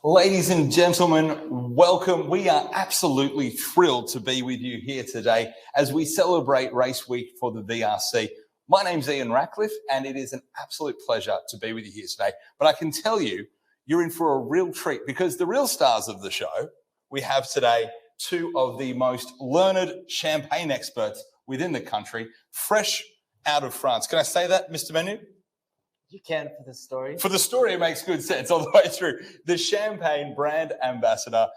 Ladies and gentlemen, welcome. We are absolutely thrilled to be with you here today as we celebrate race week for the VRC. My name's Ian Ratcliffe, and it is an absolute pleasure to be with you here today. But I can tell you, you're in for a real treat because the real stars of the show, we have today two of the most learned champagne experts within the country, fresh out of France. Can I say that, Mr. Menu? You can for the story. For the story, it makes good sense all the way through. The Champagne brand ambassador,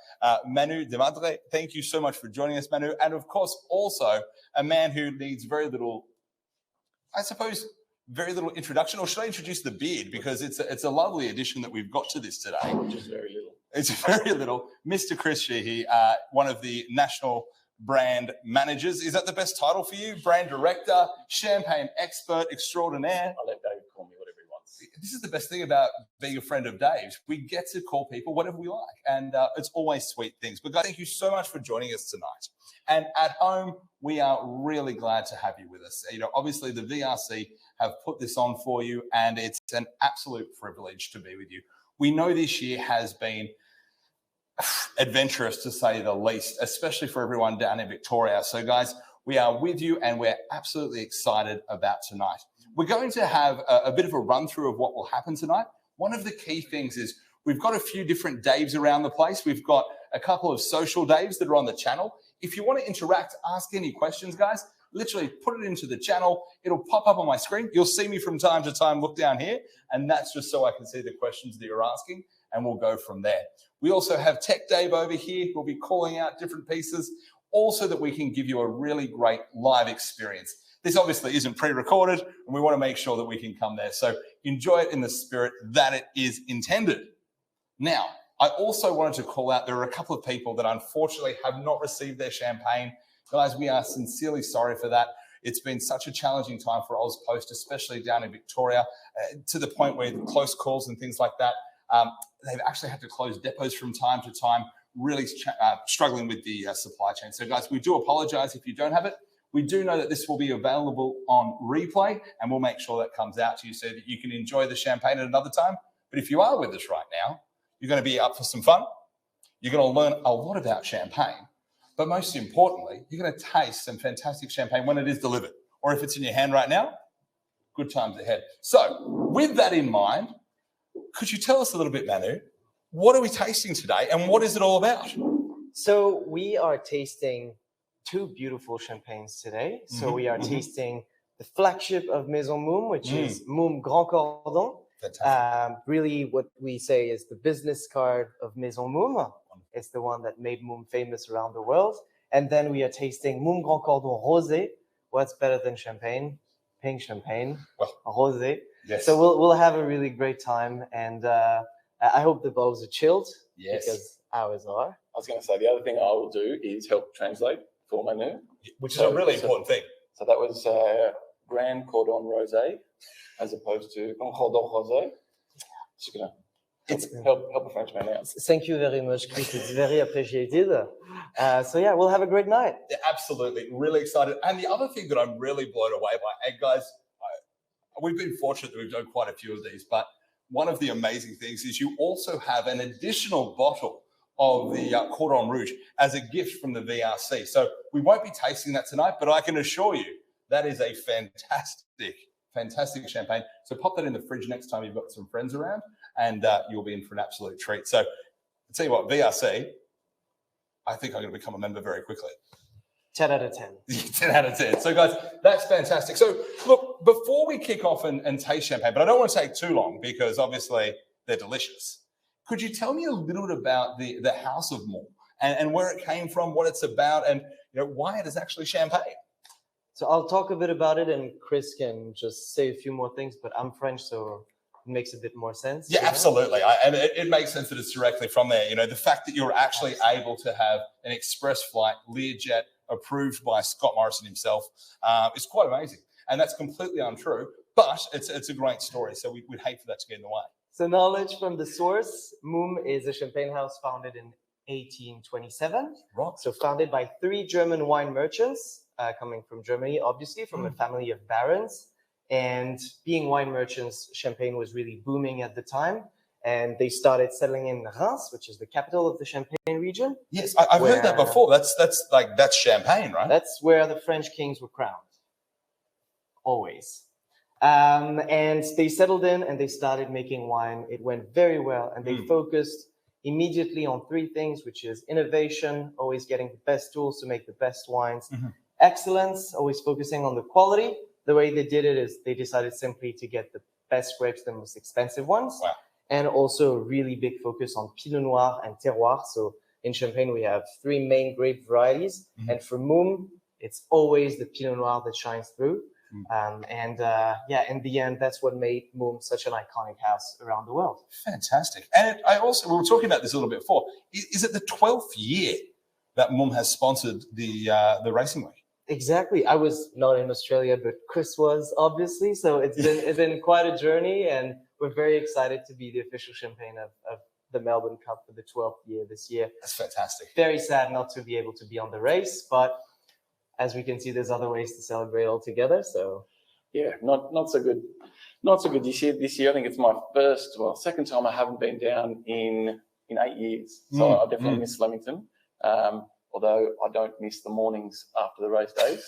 Manu Demadre. Thank you so much for joining us, Manu. And of course, also a man who needs very little, I suppose, very little introduction. Or should I introduce the beard? Because it's a lovely addition that we've got to this today. Just very little. It's very little. Mr. Chris Sheehy, one of the national brand managers. Is that the best title for you? Brand director, champagne expert extraordinaire? I'll let Dave call me whatever he wants. This is the best thing about being a friend of Dave's. We get to call people whatever we like, and it's always sweet things. But guys, thank you so much for joining us tonight. And at home, we are really glad to have you with us. You know, obviously the VRC have put this on for you, and it's an absolute privilege to be with you. We know this year has been adventurous, to say the least, especially for everyone down in Victoria. So guys, we are with you and we're absolutely excited about tonight. We're going to have a bit of a run through of what will happen tonight. One of the key things is we've got a few different Daves around the place. We've got a couple of social Daves that are on the channel. If you want to interact, ask any questions, guys, literally put it into the channel. It'll pop up on my screen. You'll see me from time to time, look down here, and that's just so I can see the questions that you're asking, and we'll go from there. We also have Tech Dave over here who'll be calling out different pieces, also that we can give you a really great live experience. This obviously isn't pre-recorded, and we want to make sure that we can come there. So enjoy it in the spirit that it is intended. Now, I also wanted to call out, there are a couple of people that unfortunately have not received their champagne. Guys, we are sincerely sorry for that. It's been such a challenging time for AusPost, especially down in Victoria, to the point where close calls and things like that, they've actually had to close depots from time to time, really struggling with the supply chain. So guys, we do apologize if you don't have it. We do know that this will be available on replay, and we'll make sure that comes out to you so that you can enjoy the champagne at another time. But if you are with us right now, you're going to be up for some fun. You're going to learn a lot about champagne. But most importantly, you're going to taste some fantastic champagne when it is delivered. Or if it's in your hand right now, good times ahead. So with that in mind, could you tell us a little bit, Manu, what are we tasting today and what is it all about? So we are tasting two beautiful champagnes today. So we are tasting the flagship of Maison Mumm, which is Mumm Grand Cordon. Really what we say is the business card of Maison Mumm. It's the one that made Mumm famous around the world. And then we are tasting Mumm Grand Cordon Rosé. What's better than champagne? Pink champagne, rosé. Yes. So we'll have a really great time, and I hope the bottles are chilled because ours are. I was going to say, the other thing I will do is help translate for Manu. Which is a really important thing. So that was Grand Cordon Rosé as opposed to Grand Cordon Rosé. Just going to help a Frenchman out. Thank you very much, Chris. It's very appreciated. So yeah, we'll have a great night. Yeah, absolutely. Really excited. And the other thing that I'm really blown away by, and guys, we've been fortunate that we've done quite a few of these, but one of the amazing things is you also have an additional bottle of the Cordon Rouge as a gift from the VRC. So we won't be tasting that tonight, but I can assure you that is a fantastic champagne. So pop that in the fridge next time you've got some friends around, and you'll be in for an absolute treat. So I'll tell you what, VRC, I think I'm going to become a member very quickly. 10 out of 10. 10 out of 10. So guys, that's fantastic. So look, before we kick off and taste champagne, but I don't want to take too long because obviously they're delicious. Could you tell me a little bit about the House of Mumm and where it came from, what it's about, and why it is actually champagne? So I'll talk a bit about it, and Chris can just say a few more things, but I'm French, so it makes a bit more sense. Yeah, absolutely. And it makes sense that it's directly from there. The fact that you're actually able to have an express flight, Learjet, approved by Scott Morrison himself, is quite amazing. And that's completely untrue, but it's a great story. So we'd hate for that to get in the way. So knowledge from the source, Mumm is a champagne house founded in 1827. Right. So founded by 3 German wine merchants, coming from Germany, obviously, from a family of barons. And being wine merchants, champagne was really booming at the time. and they started settling in Reims, which is the capital of the Champagne region. Yes, I've heard that before. That's Champagne, right? That's where the French kings were crowned. Always. And they settled in and they started making wine. It went very well, and they focused immediately on three things, which is innovation, always getting the best tools to make the best wines, excellence, always focusing on the quality. The way they did it is they decided simply to get the best grapes, the most expensive ones, and also a really big focus on Pinot Noir and Terroir. So in Champagne, we have three main grape varieties, and for Mumm, it's always the Pinot Noir that shines through. In the end, that's what made Mumm such an iconic house around the world. Fantastic. And we were talking about this a little bit before. Is it the 12th year that Mumm has sponsored the Racing Week? Exactly. I was not in Australia, but Chris was, obviously. So it's been quite a journey, and we're very excited to be the official champagne of the Melbourne Cup for the 12th year this year. That's fantastic. Very sad not to be able to be on the race, but as we can see, there's other ways to celebrate all together. So yeah, not so good. Not so good this year. This year, I think it's my second time I haven't been down in 8 years. So I definitely miss Flemington. Although I don't miss the mornings after the race days.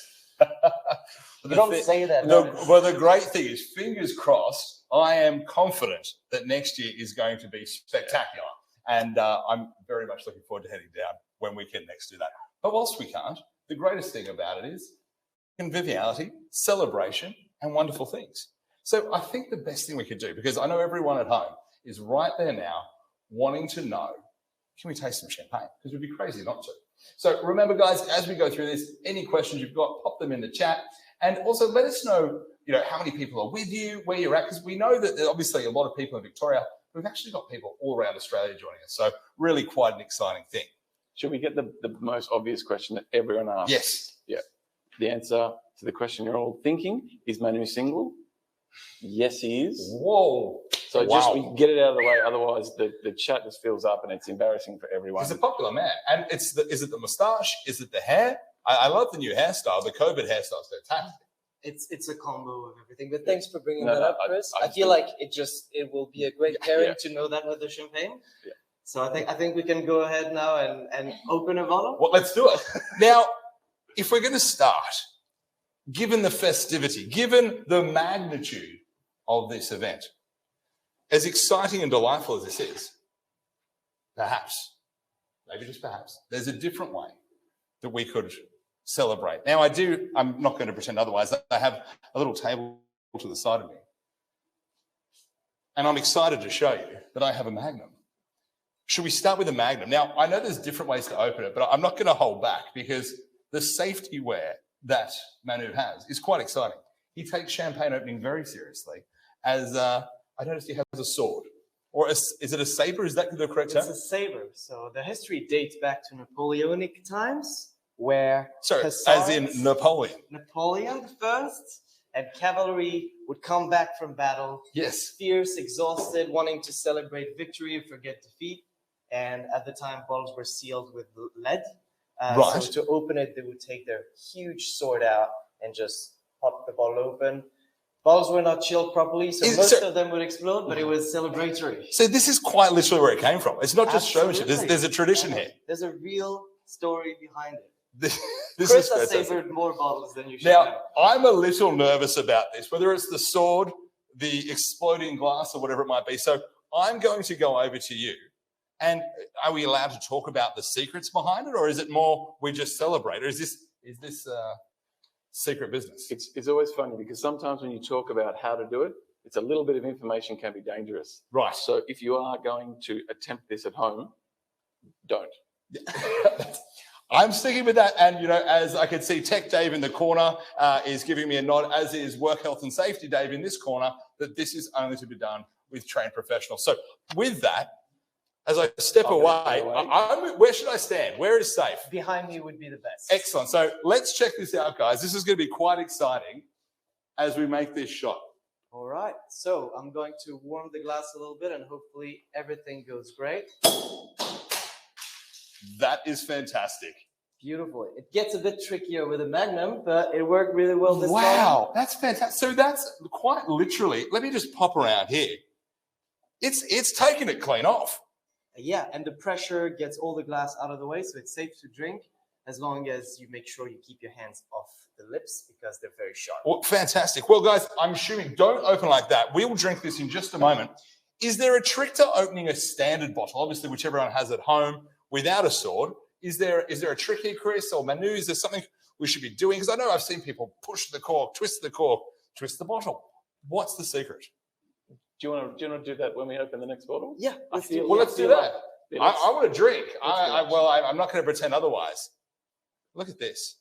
You don't say that. Well, the great thing is, fingers crossed, I am confident that next year is going to be spectacular. And I'm very much looking forward to heading down when we can next do that. But whilst we can't, the greatest thing about it is conviviality, celebration, and wonderful things. So I think the best thing we could do, because I know everyone at home is right there now wanting to know, can we taste some champagne? Because we'd be crazy not to. So remember, guys, as we go through this, any questions you've got, pop them in the chat. And also let us know, how many people are with you, where you're at, because we know that there's obviously a lot of people in Victoria. We've actually got people all around Australia joining us. So really quite an exciting thing. Should we get the most obvious question that everyone asks? Yes. Yeah. The answer to the question you're all thinking, is Manu single? Yes, he is. Whoa. So just we get it out of the way. Otherwise, the chat just fills up and it's embarrassing for everyone. He's a popular man. And is it the moustache? Is it the hair? I love the new hairstyle. The COVID hairstyle is fantastic. It's a combo of everything. But thanks for bringing that up, Chris. I feel like it will be a great pairing to know that with the champagne. Yeah. So I think we can go ahead now and open a bottle. Well, let's do it. Now, if we're going to start, given the festivity, given the magnitude of this event, as exciting and delightful as this is, perhaps, maybe just perhaps, there's a different way that we could celebrate. Now, I'm not going to pretend otherwise. I have a little table to the side of me. And I'm excited to show you that I have a Magnum. Should we start with a Magnum? Now, I know there's different ways to open it, but I'm not going to hold back because the safety wear that Manu has is quite exciting. He takes champagne opening very seriously, as I noticed he has a sword. Or is it a saber? Is that the correct term? It's a saber. So the history dates back to Napoleonic times, where as in Napoleon. Napoleon first, and cavalry would come back from battle. Yes. Fierce, exhausted, wanting to celebrate victory and forget defeat. And at the time, bottles were sealed with lead. Right. So to open it, they would take their huge sword out and just pop the bottle open. Bottles were not chilled properly, so most of them would explode, but it was celebratory. So this is quite literally where it came from. It's not just showmanship. There's a tradition here. There's a real story behind it. This Chris has savored more bottles than you should. Now, I'm a little nervous about this, whether it's the sword, the exploding glass, or whatever it might be. So I'm going to go over to you. And are we allowed to talk about the secrets behind it, or is it more we just celebrate? Or is this secret business? It's always funny because sometimes when you talk about how to do it, it's a little bit of information can be dangerous. Right. So if you are going to attempt this at home, don't. I'm sticking with that. And, as I can see, Tech Dave in the corner is giving me a nod, as is Work Health and Safety Dave in this corner, that this is only to be done with trained professionals. So with that, as I step away, where should I stand? Where is safe? Behind me would be the best. Excellent. So let's check this out, guys. This is going to be quite exciting as we make this shot. All right. So I'm going to warm the glass a little bit and hopefully everything goes great. That is fantastic. Beautiful. It gets a bit trickier with a Magnum, but it worked really well this time. Wow, that's fantastic. So that's quite literally, let me just pop around here. It's taking it clean off. Yeah, and the pressure gets all the glass out of the way, so it's safe to drink as long as you make sure you keep your hands off the lips because they're very sharp. Well, fantastic. Well, guys, I'm assuming don't open like that. We will drink this in just a moment. Is there a trick to opening a standard bottle, obviously, which everyone has at home, without a sword? Is there a trick here, Chris or Manu? Is there something we should be doing? Because I know I've seen people push the cork, twist the bottle. What's the secret? Do you want to do that when we open the next bottle? Yeah, let's do that. Yeah, I want to drink. I'm not going to pretend otherwise. Look at this.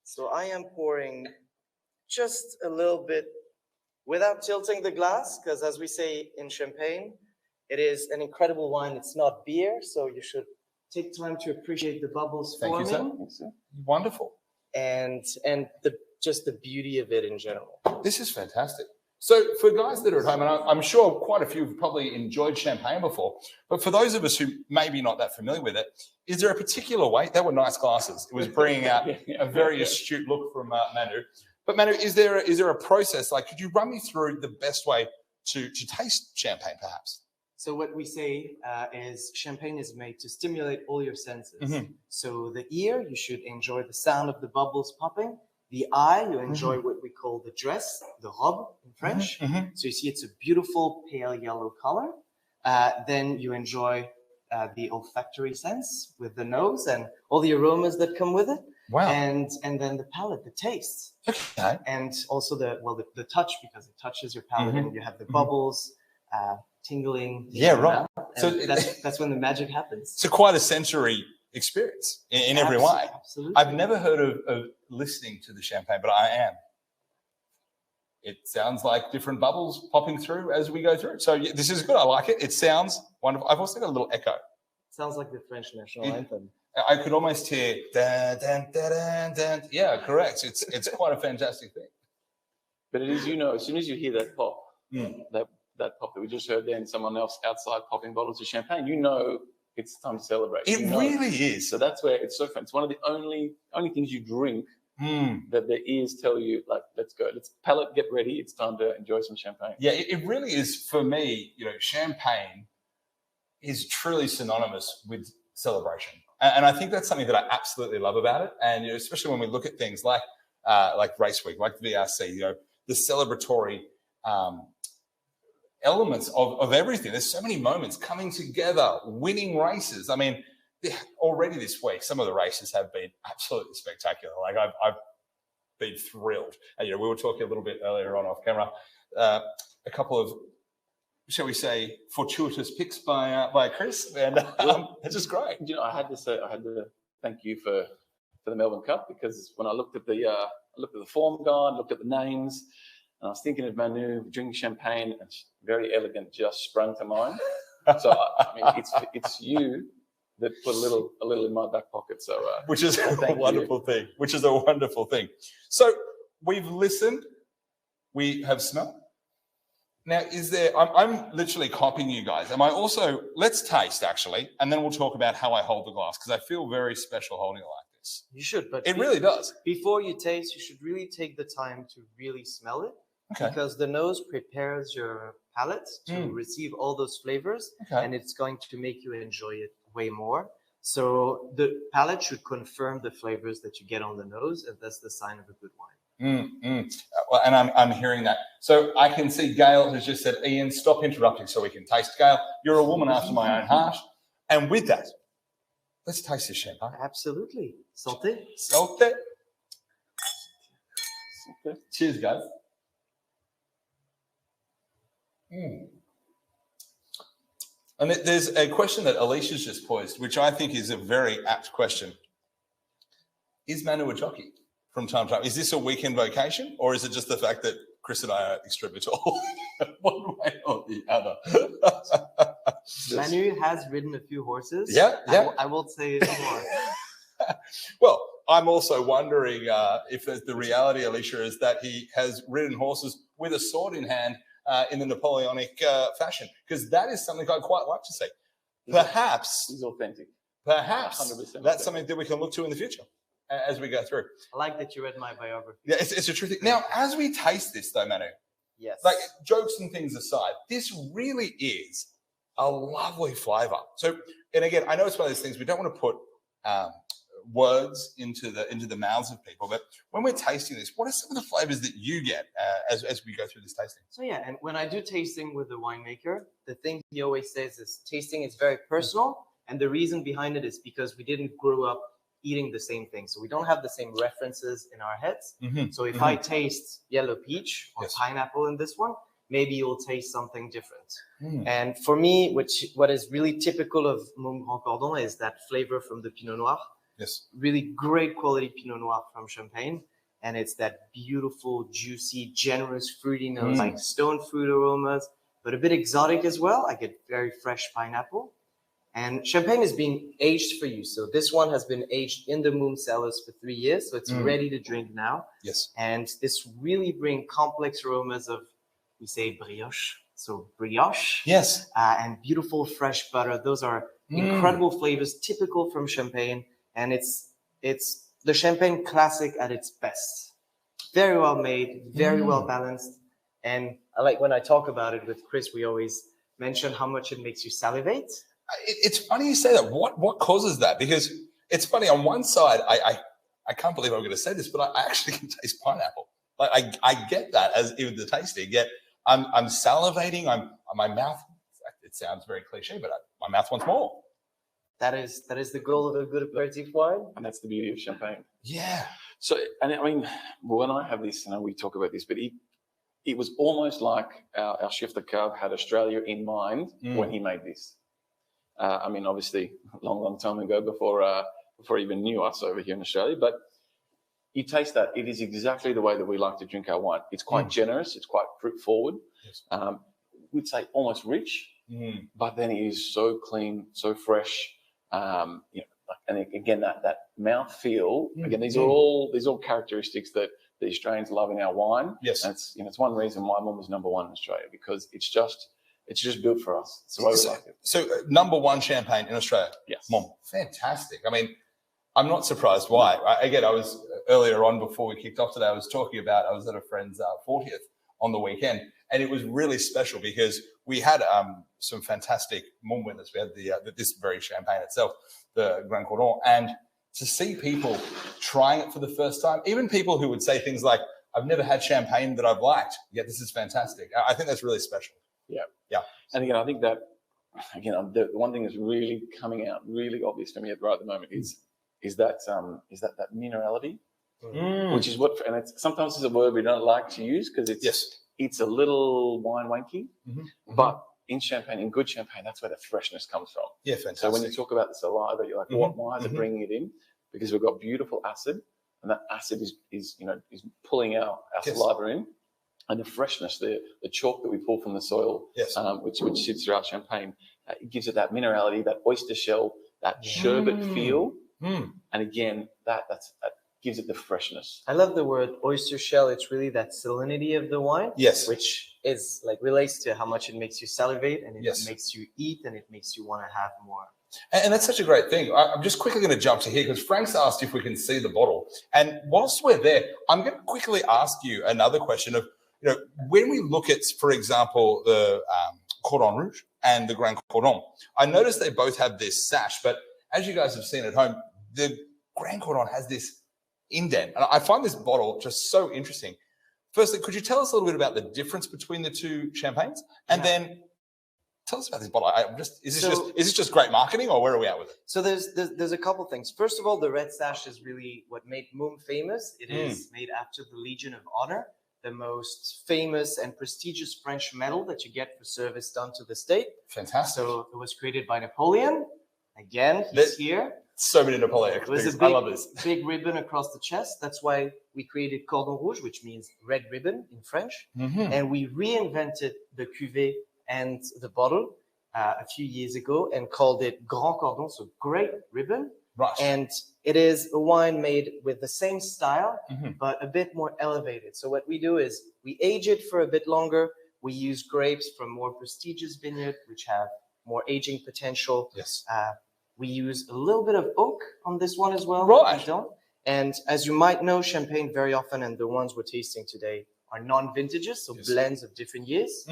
So I am pouring just a little bit without tilting the glass, because as we say in champagne, it is an incredible wine. It's not beer, so you should take time to appreciate the bubbles forming. Thank you, sir. Wonderful. And just the beauty of it in general. This is fantastic. So for guys that are at home, and I'm sure quite a few have probably enjoyed champagne before, but for those of us who maybe not that familiar with it, is there a particular way? They were nice glasses. It was bringing out a very astute look from Manu. But Manu, is there a process? Like, could you run me through the best way to taste champagne, perhaps? So what we say is champagne is made to stimulate all your senses. Mm-hmm. So the ear, you should enjoy the sound of the bubbles popping. The eye, you enjoy what we call the dress, the robe in French. Mm-hmm. So you see it's a beautiful pale yellow color. Then you enjoy the olfactory sense with the nose and all the aromas that come with it. Wow. And then the palate, the taste. Okay. And also the touch, because it touches your palate and you have the bubbles tingling. Yeah, right. So that's when the magic happens. So quite a sensory experience in every way. Absolutely. I've never heard of listening to the champagne, but I am. It sounds like different bubbles popping through as we go through. So this is good. I like it. It sounds wonderful. I've also got a little echo. Sounds like the French national anthem. I could almost hear dun, dun, dun, dun, dun. Yeah, correct. It's quite a fantastic thing. But it is, as soon as you hear that pop, that pop that we just heard, then someone else outside popping bottles of champagne, it's time to celebrate. It really is. So that's where it's so fun. It's one of the only things you drink that their ears tell you, like, let's go. Let's palate, get ready. It's time to enjoy some champagne. Yeah, it really is for me. Champagne is truly synonymous with celebration, and I think that's something that I absolutely love about it. And especially when we look at things like race week, like the VRC, the celebratory elements of everything. There's so many moments coming together, winning races. I mean, already this week, some of the races have been absolutely spectacular. Like I've been thrilled. And, we were talking a little bit earlier on off camera, a couple of, shall we say, fortuitous picks by Chris, and it's just great. I had to thank you for the Melbourne Cup, because when I looked at the form guide, looked at the names, and I was thinking of Manu drinking champagne, and very elegant just sprung to mind. So I mean, it's you that put a little in my back pocket. So which is a wonderful thing. Which is a wonderful thing. So we've listened, we have smelled. Now, I'm literally copying you guys. Let's taste actually, and then we'll talk about how I hold the glass, because I feel very special holding it like this. You should, but it really does. Before you taste, you should really take the time to really smell it. Okay. Because the nose prepares your palate to receive all those flavors, and it's going to make you enjoy it way more. So the palate should confirm the flavors that you get on the nose, and that's the sign of a good wine. Well, and I'm hearing that. So I can see Gail has just said, Ian, stop interrupting so we can taste. Gail, you're a woman after my own heart. And with that, let's taste this champagne. Absolutely. Santé. Santé. Cheers, guys. And there's a question that Alicia's just posed, which I think is a very apt question. Is Manu a jockey from time to time? Is this a weekend vocation, or is it just the fact that Chris and I are extremely tall? One way or the other. Manu has ridden a few horses. Yeah. I won't say it more. Well, I'm also wondering if the reality, Alicia, is that he has ridden horses with a sword in hand in the Napoleonic fashion, because that is something I'd quite like to see. Perhaps he's authentic. Perhaps 100% that's authentic. something that we can look to in the future as we go through. I like that you read my biography. Yeah, it's a true thing. Now, as we taste this, though, Manu, yes, like jokes and things aside, this really is a lovely flavor. So, and again, I know it's one of those things we don't want to put words into the mouths of people, but when we're tasting this, what are some of the flavors that you get as we go through this tasting? So yeah, and when I do tasting with the winemaker, the thing he always says is tasting is very personal, and the reason behind it is because we didn't grow up eating the same thing, so we don't have the same references in our heads. So if I taste yellow peach or pineapple in this one, maybe you'll taste something different. And for me, what is really typical of Mumm Grand Cordon is that flavor from the Pinot Noir. Yes. Really great quality Pinot Noir from Champagne. And it's that beautiful, juicy, generous fruitiness, like stone fruit aromas, but a bit exotic as well. I get very fresh pineapple. And Champagne is being aged for you. So this one has been aged in the Mumm cellars for 3 years. So it's ready to drink now. Yes. And this really brings complex aromas of, we say brioche. So brioche. Yes. And beautiful fresh butter. Those are incredible flavors, typical from Champagne. And it's the Champagne classic at its best. Very well made, very well balanced. And I like when I talk about it with Chris, we always mention how much it makes you salivate. It's funny you say that. What causes that? Because it's funny. On one side, I can't believe I'm going to say this, but I actually can taste pineapple. Like I get that as even the tasting. Yet I'm salivating. My mouth. It sounds very cliche, but my mouth wants more. That is the goal of a good aperitif wine, and that's the beauty of Champagne. Yeah. So, and I mean, when I have this, we talk about this, but it was almost like our chef de cave had Australia in mind when he made this. I mean, obviously, a long time ago, before he even knew us over here in Australia. But you taste that it is exactly the way that we like to drink our wine. It's quite generous. It's quite fruit forward. Yes. We'd say almost rich, but then it is so clean, so fresh. And again, that mouth feel. Again, these are all characteristics that the Australians love in our wine. Yes, and it's one reason why Mumm is number one in Australia, because it's just built for us. It's the way we like it. So number one Champagne in Australia. Yes, Mumm, fantastic. I mean, I'm not surprised why. Again, I was earlier on before we kicked off today. I was talking about I was at a friend's 40th on the weekend, and it was really special because we had some fantastic Mumm winners. We had this very champagne itself, the Grand Cordon, and to see people trying it for the first time, even people who would say things like, "I've never had champagne that I've liked, yet this is fantastic." I think that's really special. Yeah. And again, I think that the one thing that's really coming out really obvious for me right at the moment is that minerality, which is what, and sometimes it's a word we don't like to use because it's a little wine wanky, but in Champagne, in good Champagne, that's where the freshness comes from. Yeah, fantastic. So when you talk about the saliva, you're like, why is it bringing it in? Because we've got beautiful acid, and that acid is pulling our saliva in, and the freshness, the chalk that we pull from the soil, which sits throughout Champagne, it gives it that minerality, that oyster shell, that sherbet feel, and again, that gives it the freshness. I love the word oyster shell. It's really that salinity of the wine, which is like relates to how much it makes you salivate, and it makes you eat, and it makes you want to have more. And that's such a great thing. I'm just quickly going to jump to here because Frank's asked if we can see the bottle. And whilst we're there, I'm going to quickly ask you another question of, when we look at, for example, the Cordon Rouge and the Grand Cordon, I noticed they both have this sash, but as you guys have seen at home, the Grand Cordon has this indent. And I find this bottle just so interesting. Firstly, could you tell us a little bit about the difference between the two champagnes? And then tell us about this bottle. Is this just great marketing, or where are we at with it? So there's a couple things. First of all, the red sash is really what made Mumm famous. It is made after the Legion of Honor, the most famous and prestigious French medal that you get for service done to the state. Fantastic. So it was created by Napoleon. Again, he's here. So many Napoleonic things. I love this. Big ribbon across the chest. That's why we created Cordon Rouge, which means red ribbon in French. And we reinvented the cuvée and the bottle a few years ago and called it Grand Cordon, so great ribbon. Right. And it is a wine made with the same style, but a bit more elevated. So what we do is we age it for a bit longer. We use grapes from more prestigious vineyard, which have more aging potential. Yes. We use a little bit of oak on this one as well. Right. And as you might know, Champagne very often, and the ones we're tasting today, are non-vintages, so blends of different years.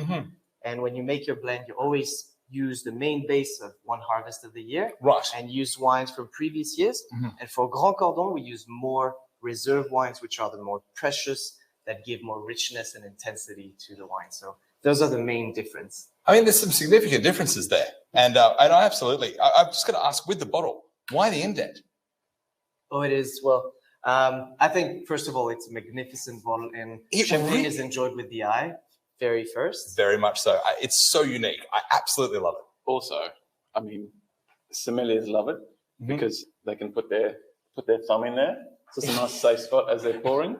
And when you make your blend, you always use the main base of one harvest of the year Right. and use wines from previous years. And for Grand Cordon, we use more reserve wines, which are the more precious, that give more richness and intensity to the wine. So those are the main difference. I mean, there's some significant differences there. And I absolutely, I'm just going to ask with the bottle, why the indent? Oh, it is. Well, I think, first of all, it's a magnificent bottle, and champagne is enjoyed with the eye very first. Very much so. It's so unique. I absolutely love it. Also, I mean, sommeliers love it because they can put their thumb in there. So it's a nice safe spot as they're pouring.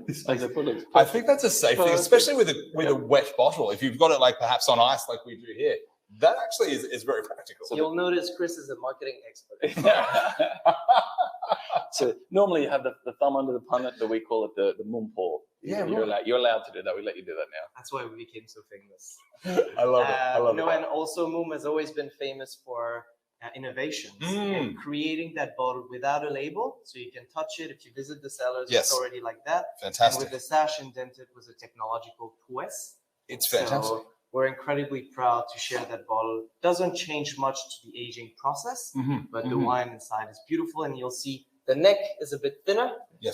I think that's a safe thing, especially with a wet bottle. If you've got it like perhaps on ice like we do here, that actually is very practical. So you'll notice Chris is a marketing expert. So normally you have the thumb under the punnet, but we call it the Mumm pour. Yeah, you're allowed to do that. We let you do that now. That's why we became so famous. I love it. I love it. And also Mumm has always been famous for innovations and creating that bottle without a label, so you can touch it. If you visit the cellars, it's already like that. Fantastic. And with the sash indented was a technological prowess. It's fantastic. So we're incredibly proud to share that bottle. Doesn't change much to the aging process, but the wine inside is beautiful, and you'll see the neck is a bit thinner,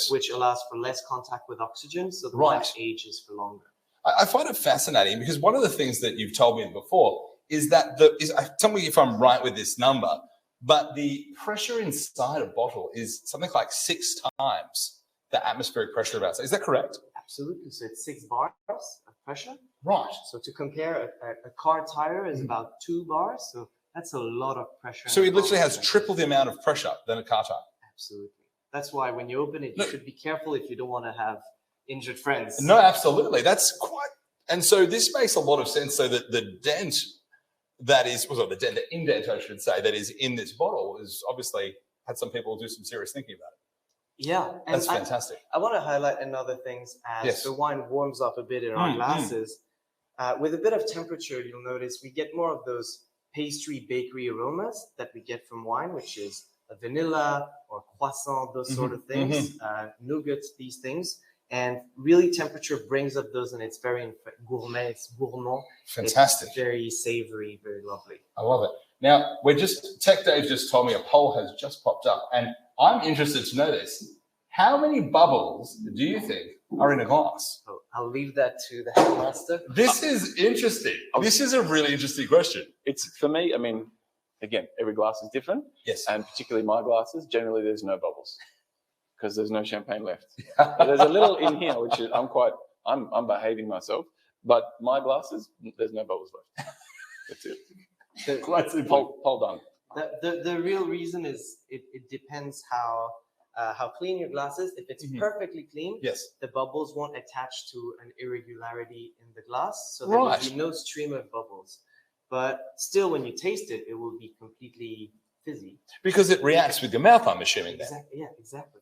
which allows for less contact with oxygen, so the wine ages for longer. I find it fascinating because one of the things that you've told me before is that tell me if I'm right with this number, but the pressure inside a bottle is something like 6 times the atmospheric pressure of outside. Is that correct? Absolutely. So it's 6 bars of pressure. Right. So to compare, a car tire is about 2 bars. So that's a lot of pressure. So it literally has triple the amount of pressure than a car tire. Absolutely. That's why when you open it, you should be careful if you don't want to have injured friends. No, absolutely. That's quite. And so this makes a lot of sense. So that the dent the indent, I should say, that is in this bottle is obviously had some people do some serious thinking about it. Yeah. And that's fantastic. I want to highlight another things as the wine warms up a bit in our glasses. With a bit of temperature, you'll notice we get more of those pastry bakery aromas that we get from wine, which is a vanilla or croissant, those sort of things, nougat, these things. And really temperature brings up those, and it's very gourmet, it's gourmand. Fantastic. It's very savory, very lovely. I love it. Now, Tech Dave just told me a poll has just popped up, and I'm interested to know this. How many bubbles do you think are in a glass? So I'll leave that to the headmaster. This is interesting. This is a really interesting question. It's, for me, I mean, again, every glass is different. Yes. And particularly my glasses, generally there's no bubbles, because there's no champagne left. There's a little in here, which is I'm behaving myself, but my glasses, there's no bubbles left. That's it. Poll done. The real reason is it depends how clean your glass is. If it's perfectly clean, the bubbles won't attach to an irregularity in the glass, so there will be no stream of bubbles. But still, when you taste it, it will be completely fizzy. Because it reacts with your mouth, I'm assuming. Exactly. Yeah, exactly.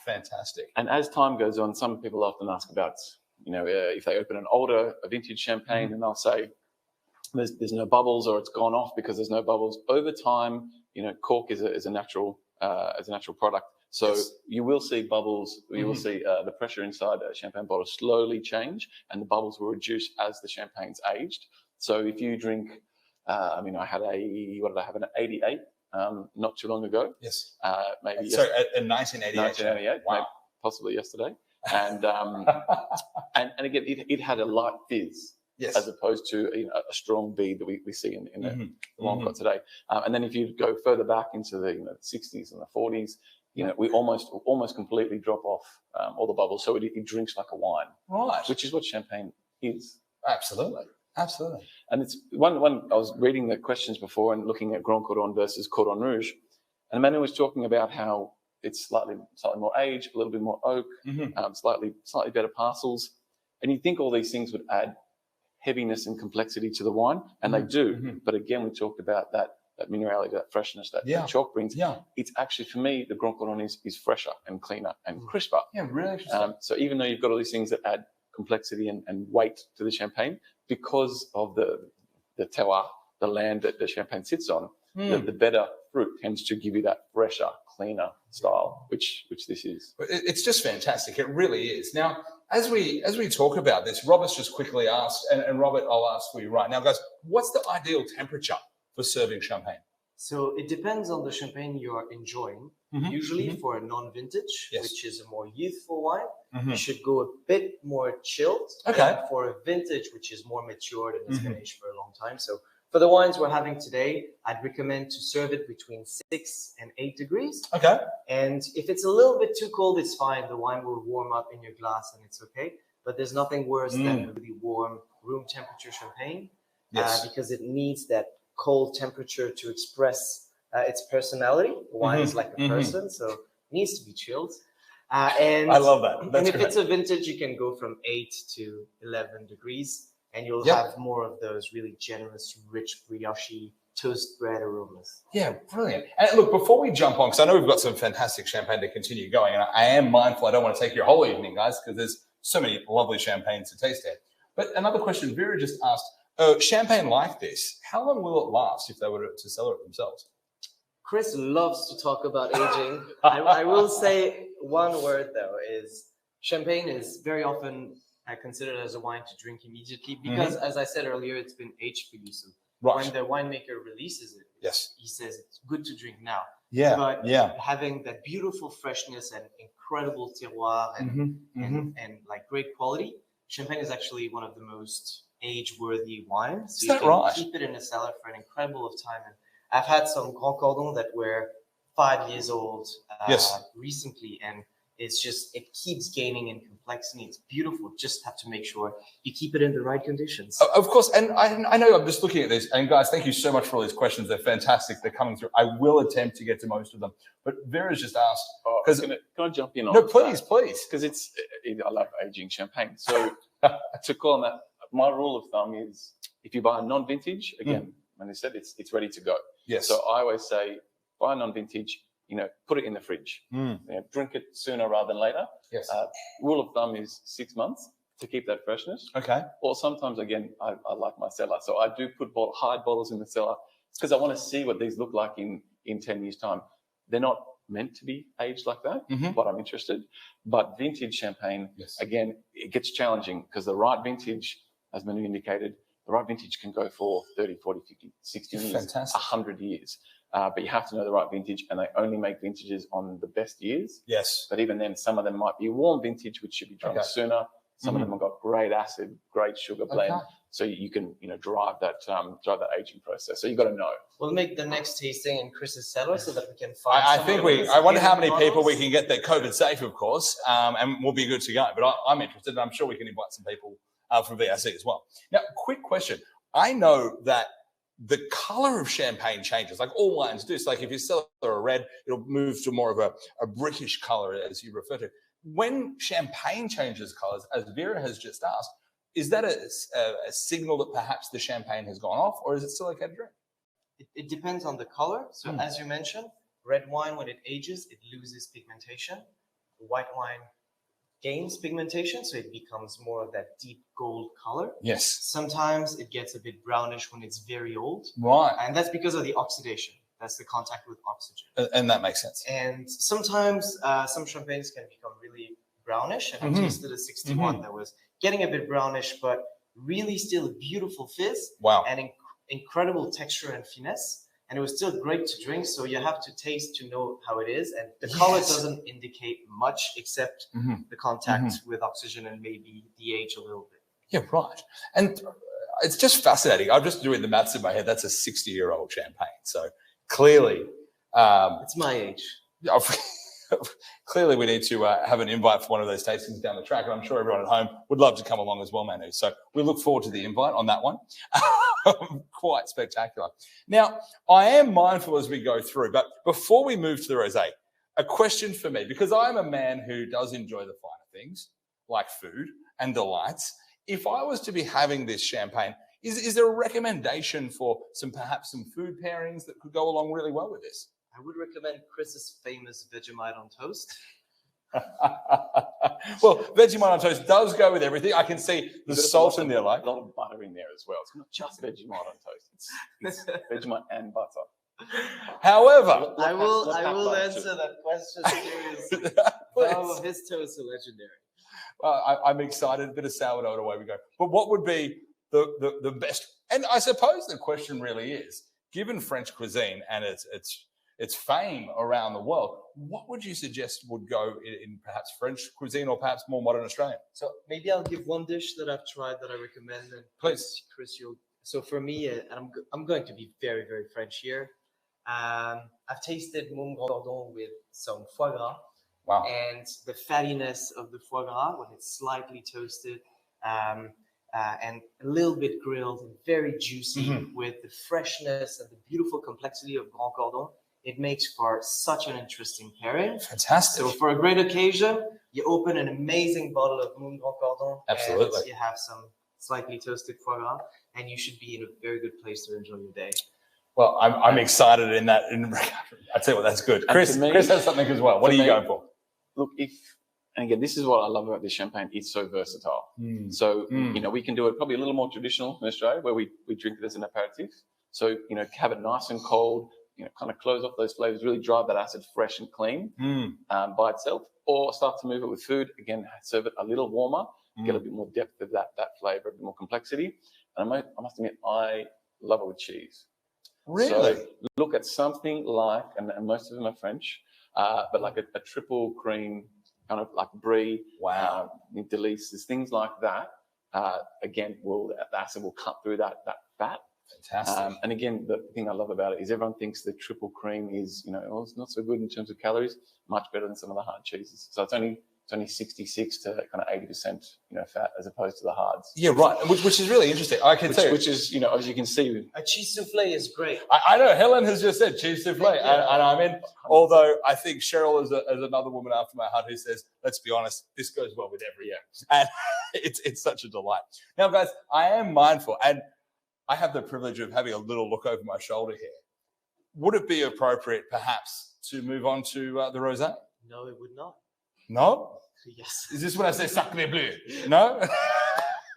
Fantastic. And as time goes on, some people often ask about, if they open an older, a vintage champagne, and they'll say there's no bubbles, or it's gone off because there's no bubbles. Over time, cork is a natural product, so you will see bubbles. You will see the pressure inside a champagne bottle slowly change, and the bubbles will reduce as the champagne's aged. So if you drink, I had an 88. Not too long ago. Yes. Maybe. So in 1988. 1988. Wow. Maybe, possibly yesterday. And and again, it had a light fizz, as opposed to a strong bead that we see in the one we've got today. And then if you go further back into the 60s and the 40s, we almost completely drop off all the bubbles, so it drinks like a wine. Right. Which is what champagne is. Absolutely. And it's one. I was reading the questions before and looking at Grand Cordon versus Cordon Rouge, and Emmanuel was talking about how it's slightly more age, a little bit more oak, slightly better parcels, and you'd think all these things would add heaviness and complexity to the wine, and they do. But again, we talked about that minerality, that freshness that chalk brings. It's actually, for me, the Grand Cordon is fresher and cleaner and crisper. Yeah, really interesting. So even though you've got all these things that add complexity and weight to the champagne, because of the terroir, the land that the champagne sits on, the better fruit tends to give you that fresher, cleaner style, which this is. It's just fantastic. It really is. Now, as we talk about this, Robert's just quickly asked, and Robert, I'll ask for you right now, guys, what's the ideal temperature for serving champagne? So it depends on the champagne you're enjoying. Usually for a non-vintage, which is a more youthful wine, you should go a bit more chilled. Okay. Than for a vintage, which is more matured and has been aged for a long time. So for the wines we're having today, I'd recommend to serve it between 6 and 8 degrees. Okay. And if it's a little bit too cold, it's fine. The wine will warm up in your glass and it's okay. But there's nothing worse than a really warm room temperature champagne because it needs that cold temperature to express its personality. Wine is like a person, so it needs to be chilled. And I love that. That's and if great. it's a vintage, you can go from 8 to 11 degrees, and you'll have more of those really generous, rich, brioche toast bread aromas. Yeah, brilliant. And look, before we jump on, because I know we've got some fantastic champagne to continue going, and I am mindful I don't want to take your whole evening, guys, because there's so many lovely champagnes to taste here. But another question, Vera just asked, champagne like this, how long will it last if they were to sell it themselves? Chris loves to talk about aging. I will say one word, though, is champagne is very often considered as a wine to drink immediately because, as I said earlier, it's been aged for you. So when the winemaker releases it, he says it's good to drink now. But having that beautiful freshness and incredible terroir and like great quality, champagne is actually one of the most age-worthy wines. So is that right? Keep it in a cellar for an incredible of time. And I've had some Grand Cordon that were 5 years old recently, and it's just, it keeps gaining in complexity. It's beautiful. Just have to make sure you keep it in the right conditions. Of course, and I know I'm just looking at this, and guys, thank you so much for all these questions. They're fantastic. They're coming through. I will attempt to get to most of them. But Vera's just asked, because can I jump in on no, please, because I love aging champagne. So to call on that, my rule of thumb is if you buy a non-vintage, again, when I said it's ready to go. Yes. So I always say buy a non-vintage, put it in the fridge. Drink it sooner rather than later. Yes. Rule of thumb is 6 months to keep that freshness. Okay. Or sometimes, again, I like my cellar. So I do put hide bottles in the cellar because I want to see what these look like in 10 years' time. They're not meant to be aged like that, but I'm interested. But vintage champagne, again, it gets challenging because the right vintage, as Manu indicated, the right vintage can go for 30, 40, 50, 60 years, Fantastic. 100 years. But you have to know the right vintage, and they only make vintages on the best years. Yes. But even then, some of them might be warm vintage, which should be drunk sooner. Some of them have got great acid, great sugar blend. So you can, drive that aging process. So you got to know. We'll make the next tasting in Chris's cellar so that we can find. I wonder how many people we can get that COVID safe, of course, and we'll be good to go. But I'm interested, and I'm sure we can invite some people from VRC as well. Now, quick question. I know that the color of champagne changes, like all wines do. So like if you sell a red, it'll move to more of a British color, as you refer to. When champagne changes colors, as Vera has just asked, is that a signal that perhaps the champagne has gone off, or is it still okay to drink? It depends on the color. So as you mentioned, red wine, when it ages, it loses pigmentation. White wine gains pigmentation, so it becomes more of that deep gold color. Yes. Sometimes it gets a bit brownish when it's very old. Right. And that's because of the oxidation. That's the contact with oxygen. And that makes sense. And sometimes some champagnes can become really brownish. And I tasted a 61 that was getting a bit brownish, but really still a beautiful fizz. Wow. And incredible texture and finesse. And it was still great to drink. So you have to taste to know how it is. And the color doesn't indicate much except the contact with oxygen and maybe the age a little bit. Yeah, right. And it's just fascinating. I'm just doing the maths in my head. That's a 60-year-old champagne. So clearly, it's my age. Clearly, we need to have an invite for one of those tastings down the track. And I'm sure everyone at home would love to come along as well, Manu. So we look forward to the invite on that one. Quite spectacular. Now, I am mindful as we go through, but before we move to the rosé, a question for me, because I'm a man who does enjoy the finer things, like food and delights. If I was to be having this champagne, is there a recommendation for perhaps some food pairings that could go along really well with this? I would recommend Chris's famous Vegemite on toast. Well, Vegemite on toast does go with everything. I can see the salt in there, like a lot of butter in there as well. It's not just Vegemite on toast. It's Vegemite and butter. However, I will answer that question seriously. Oh, his toast are legendary. I'm excited. A bit of sourdough, away we go. But what would be the best? And I suppose the question really is given French cuisine and its fame around the world, what would you suggest would go in perhaps French cuisine or perhaps more modern Australian? So maybe I'll give one dish that I've tried that I recommend. And Please. Chris, so for me, and I'm going to be very, very French here. I've tasted Mumm Cordon with some foie gras. Wow. And the fattiness of the foie gras when it's slightly toasted and a little bit grilled and very juicy with the freshness and the beautiful complexity of Grand Cordon. It makes for such an interesting pairing. Fantastic. So for a great occasion, you open an amazing bottle of Mumm Grand Cordon. Absolutely. And you have some slightly toasted foie gras, and you should be in a very good place to enjoy your day. Well, I'm excited in that. I tell you what, that's good. Chris has something as well. What are you going for? Look, and again, this is what I love about this champagne. It's so versatile. So, we can do it probably a little more traditional in Australia where we drink it as an aperitif. So, have it nice and cold, kind of close off those flavors, really drive that acid fresh and clean by itself, or start to move it with food. Again, serve it a little warmer, get a bit more depth of that flavor, a bit more complexity. And I must admit, I love it with cheese. Really? So look at something like, and most of them are French, but like a triple cream, kind of like brie, delices, things like that. Again, the acid will cut through that fat. Fantastic. And again, the thing I love about it is everyone thinks the triple cream is, it's not so good in terms of calories, much better than some of the hard cheeses. So it's only 66 to kind of 80%, fat as opposed to the hards. Yeah, right. Which is really interesting. I can tell you. Which is, as you can see. A cheese souffle is great. I know. Helen has just said cheese souffle. And I'm in. Although I think Cheryl is another woman after my heart who says, let's be honest, this goes well with every year. And it's such a delight. Now, guys, I am mindful, and I have the privilege of having a little look over my shoulder here. Would it be appropriate, perhaps, to move on to the rosé? No, it would not. No? Yes. Is this when I say sacré bleu? No?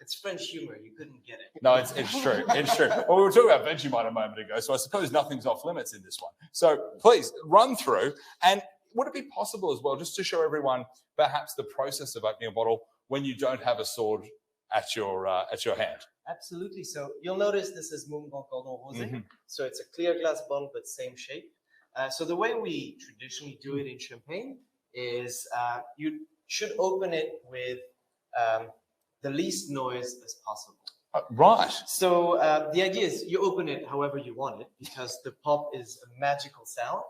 It's French humor. You couldn't get it. No, it's true. It's true. Well, we were talking about Vegemite a moment ago, so I suppose nothing's off limits in this one. So please run through. And would it be possible as well, just to show everyone perhaps the process of opening a bottle when you don't have a sword at your hand? Absolutely. So you'll notice this is Mumm Grand Cordon Rosé. So it's a clear glass bottle, but same shape. So the way we traditionally do it in champagne is you should open it with the least noise as possible. Right. So the idea is you open it however you want it, because the pop is a magical sound.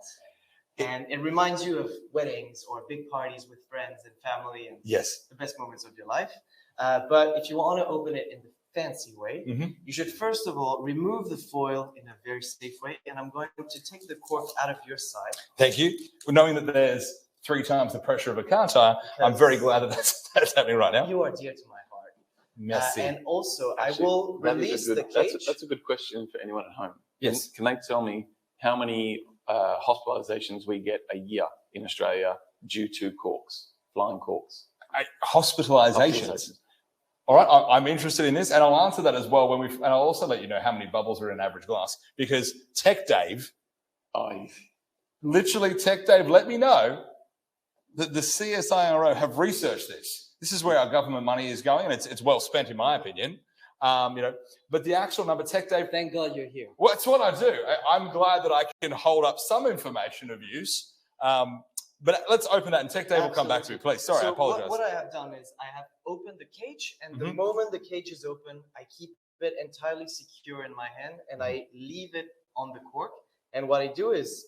And it reminds you of weddings or big parties with friends and family and the best moments of your life. But if you want to open it in the fancy way, you should first of all remove the foil in a very safe way. And I'm going to take the cork out of your side. Thank you. Knowing that there's 3 times the pressure of a car tire, I'm very glad that that's happening right now. You are dear to my heart. Merci. And also, actually, I will release the cage. That's a good question for anyone at home. Yes. Can they tell me how many hospitalizations we get a year in Australia due to corks, flying corks? Hospitalizations. All right, I'm interested in this, and I'll answer that as well and I'll also let you know how many bubbles are in an average glass, because Tech Dave, literally Tech Dave, let me know that the CSIRO have researched this. This is where our government money is going, and it's well spent, in my opinion. But the actual number, Tech Dave. Thank God you're here. Well, it's what I do. I'm glad that I can hold up some information of use. But let's open that, and Tech Dave will come back to me, please. Sorry, I apologize. What I have done is I have opened the cage, and the moment the cage is open, I keep it entirely secure in my hand, and I leave it on the cork. And what I do is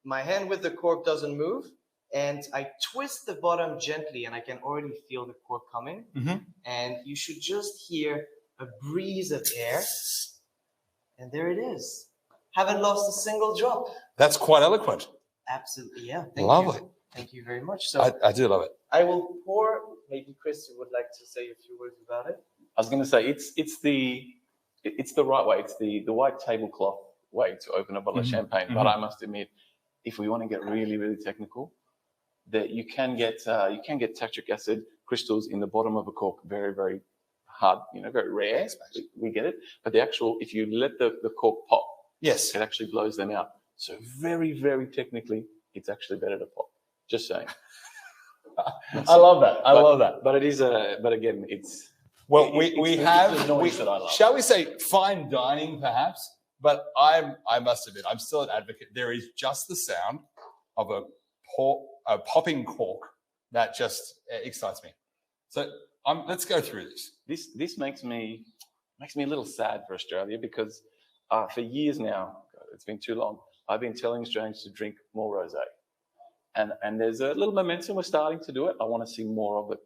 my hand with the cork doesn't move, and I twist the bottom gently, and I can already feel the cork coming. And you should just hear a breeze of air, and there it is. Haven't lost a single drop. That's quite eloquent. Absolutely, yeah. Lovely. Thank you very much. So I do love it. I will pour. Maybe Chris, you would like to say a few words about it. I was going to say it's the right way. It's the white tablecloth way to open a bottle of champagne. But I must admit, if we want to get really, really technical, that you can get tartaric acid crystals in the bottom of a cork, very, very hard, very rare. We get it. But if you let the cork pop, it actually blows them out. So very, very technically, it's actually better to pop. Just saying. I love that. I love that. But it is but again, it's. Well, we have, the noise that I love. Shall we say fine dining, perhaps? But I must admit, I'm still an advocate. There is just the sound of a popping cork that just excites me. So let's go through this. This makes me a little sad for Australia because for years now, it's been too long, I've been telling Australians to drink more rosé. And there's a little momentum. We're starting to do it. I want to see more of it.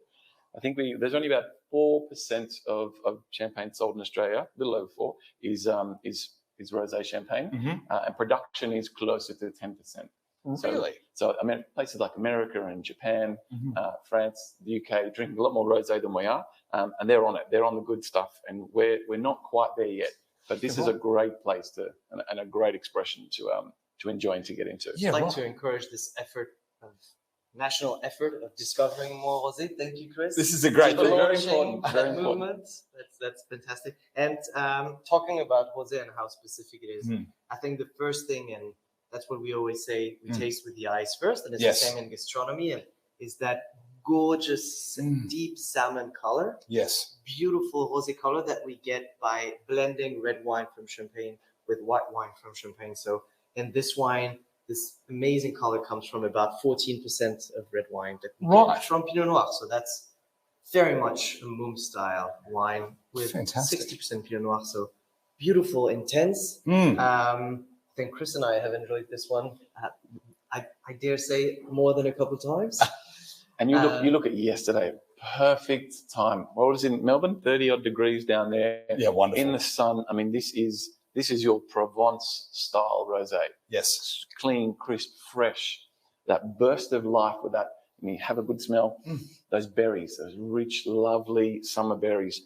I think there's only about 4% of champagne sold in Australia, a little over 4, is rosé champagne, and production is closer to 10%. Really? So I mean, places like America and Japan, France, the UK drink a lot more rosé than we are, and they're on it. They're on the good stuff, and we're not quite there yet. But this is a great place and a great expression to enjoy and to get into. I'd like to encourage this national effort of discovering more rosé. Thank you, Chris. This is a great thing. Very important. Very movement. That's fantastic. And talking about rosé and how specific it is, I think the first thing, and that's what we always say, we taste with the eyes first, and it's the same in gastronomy, and is that gorgeous deep salmon color. Yes. Beautiful rosé color that we get by blending red wine from Champagne with white wine from Champagne. So in this wine, this amazing color comes from about 14% of red wine that we get from Pinot Noir. So that's very much a Mumm style wine with 60% Pinot Noir. So beautiful, intense. I think Chris and I have enjoyed this one. I dare say more than a couple of times. And you look at yesterday, perfect time. What was it in Melbourne? 30 odd degrees down there. Yeah, wonderful. In the sun. I mean, this is your Provence style rosé. Yes. Clean, crisp, fresh. That burst of life with that. I mean, have a good smell. Those berries, those rich, lovely summer berries.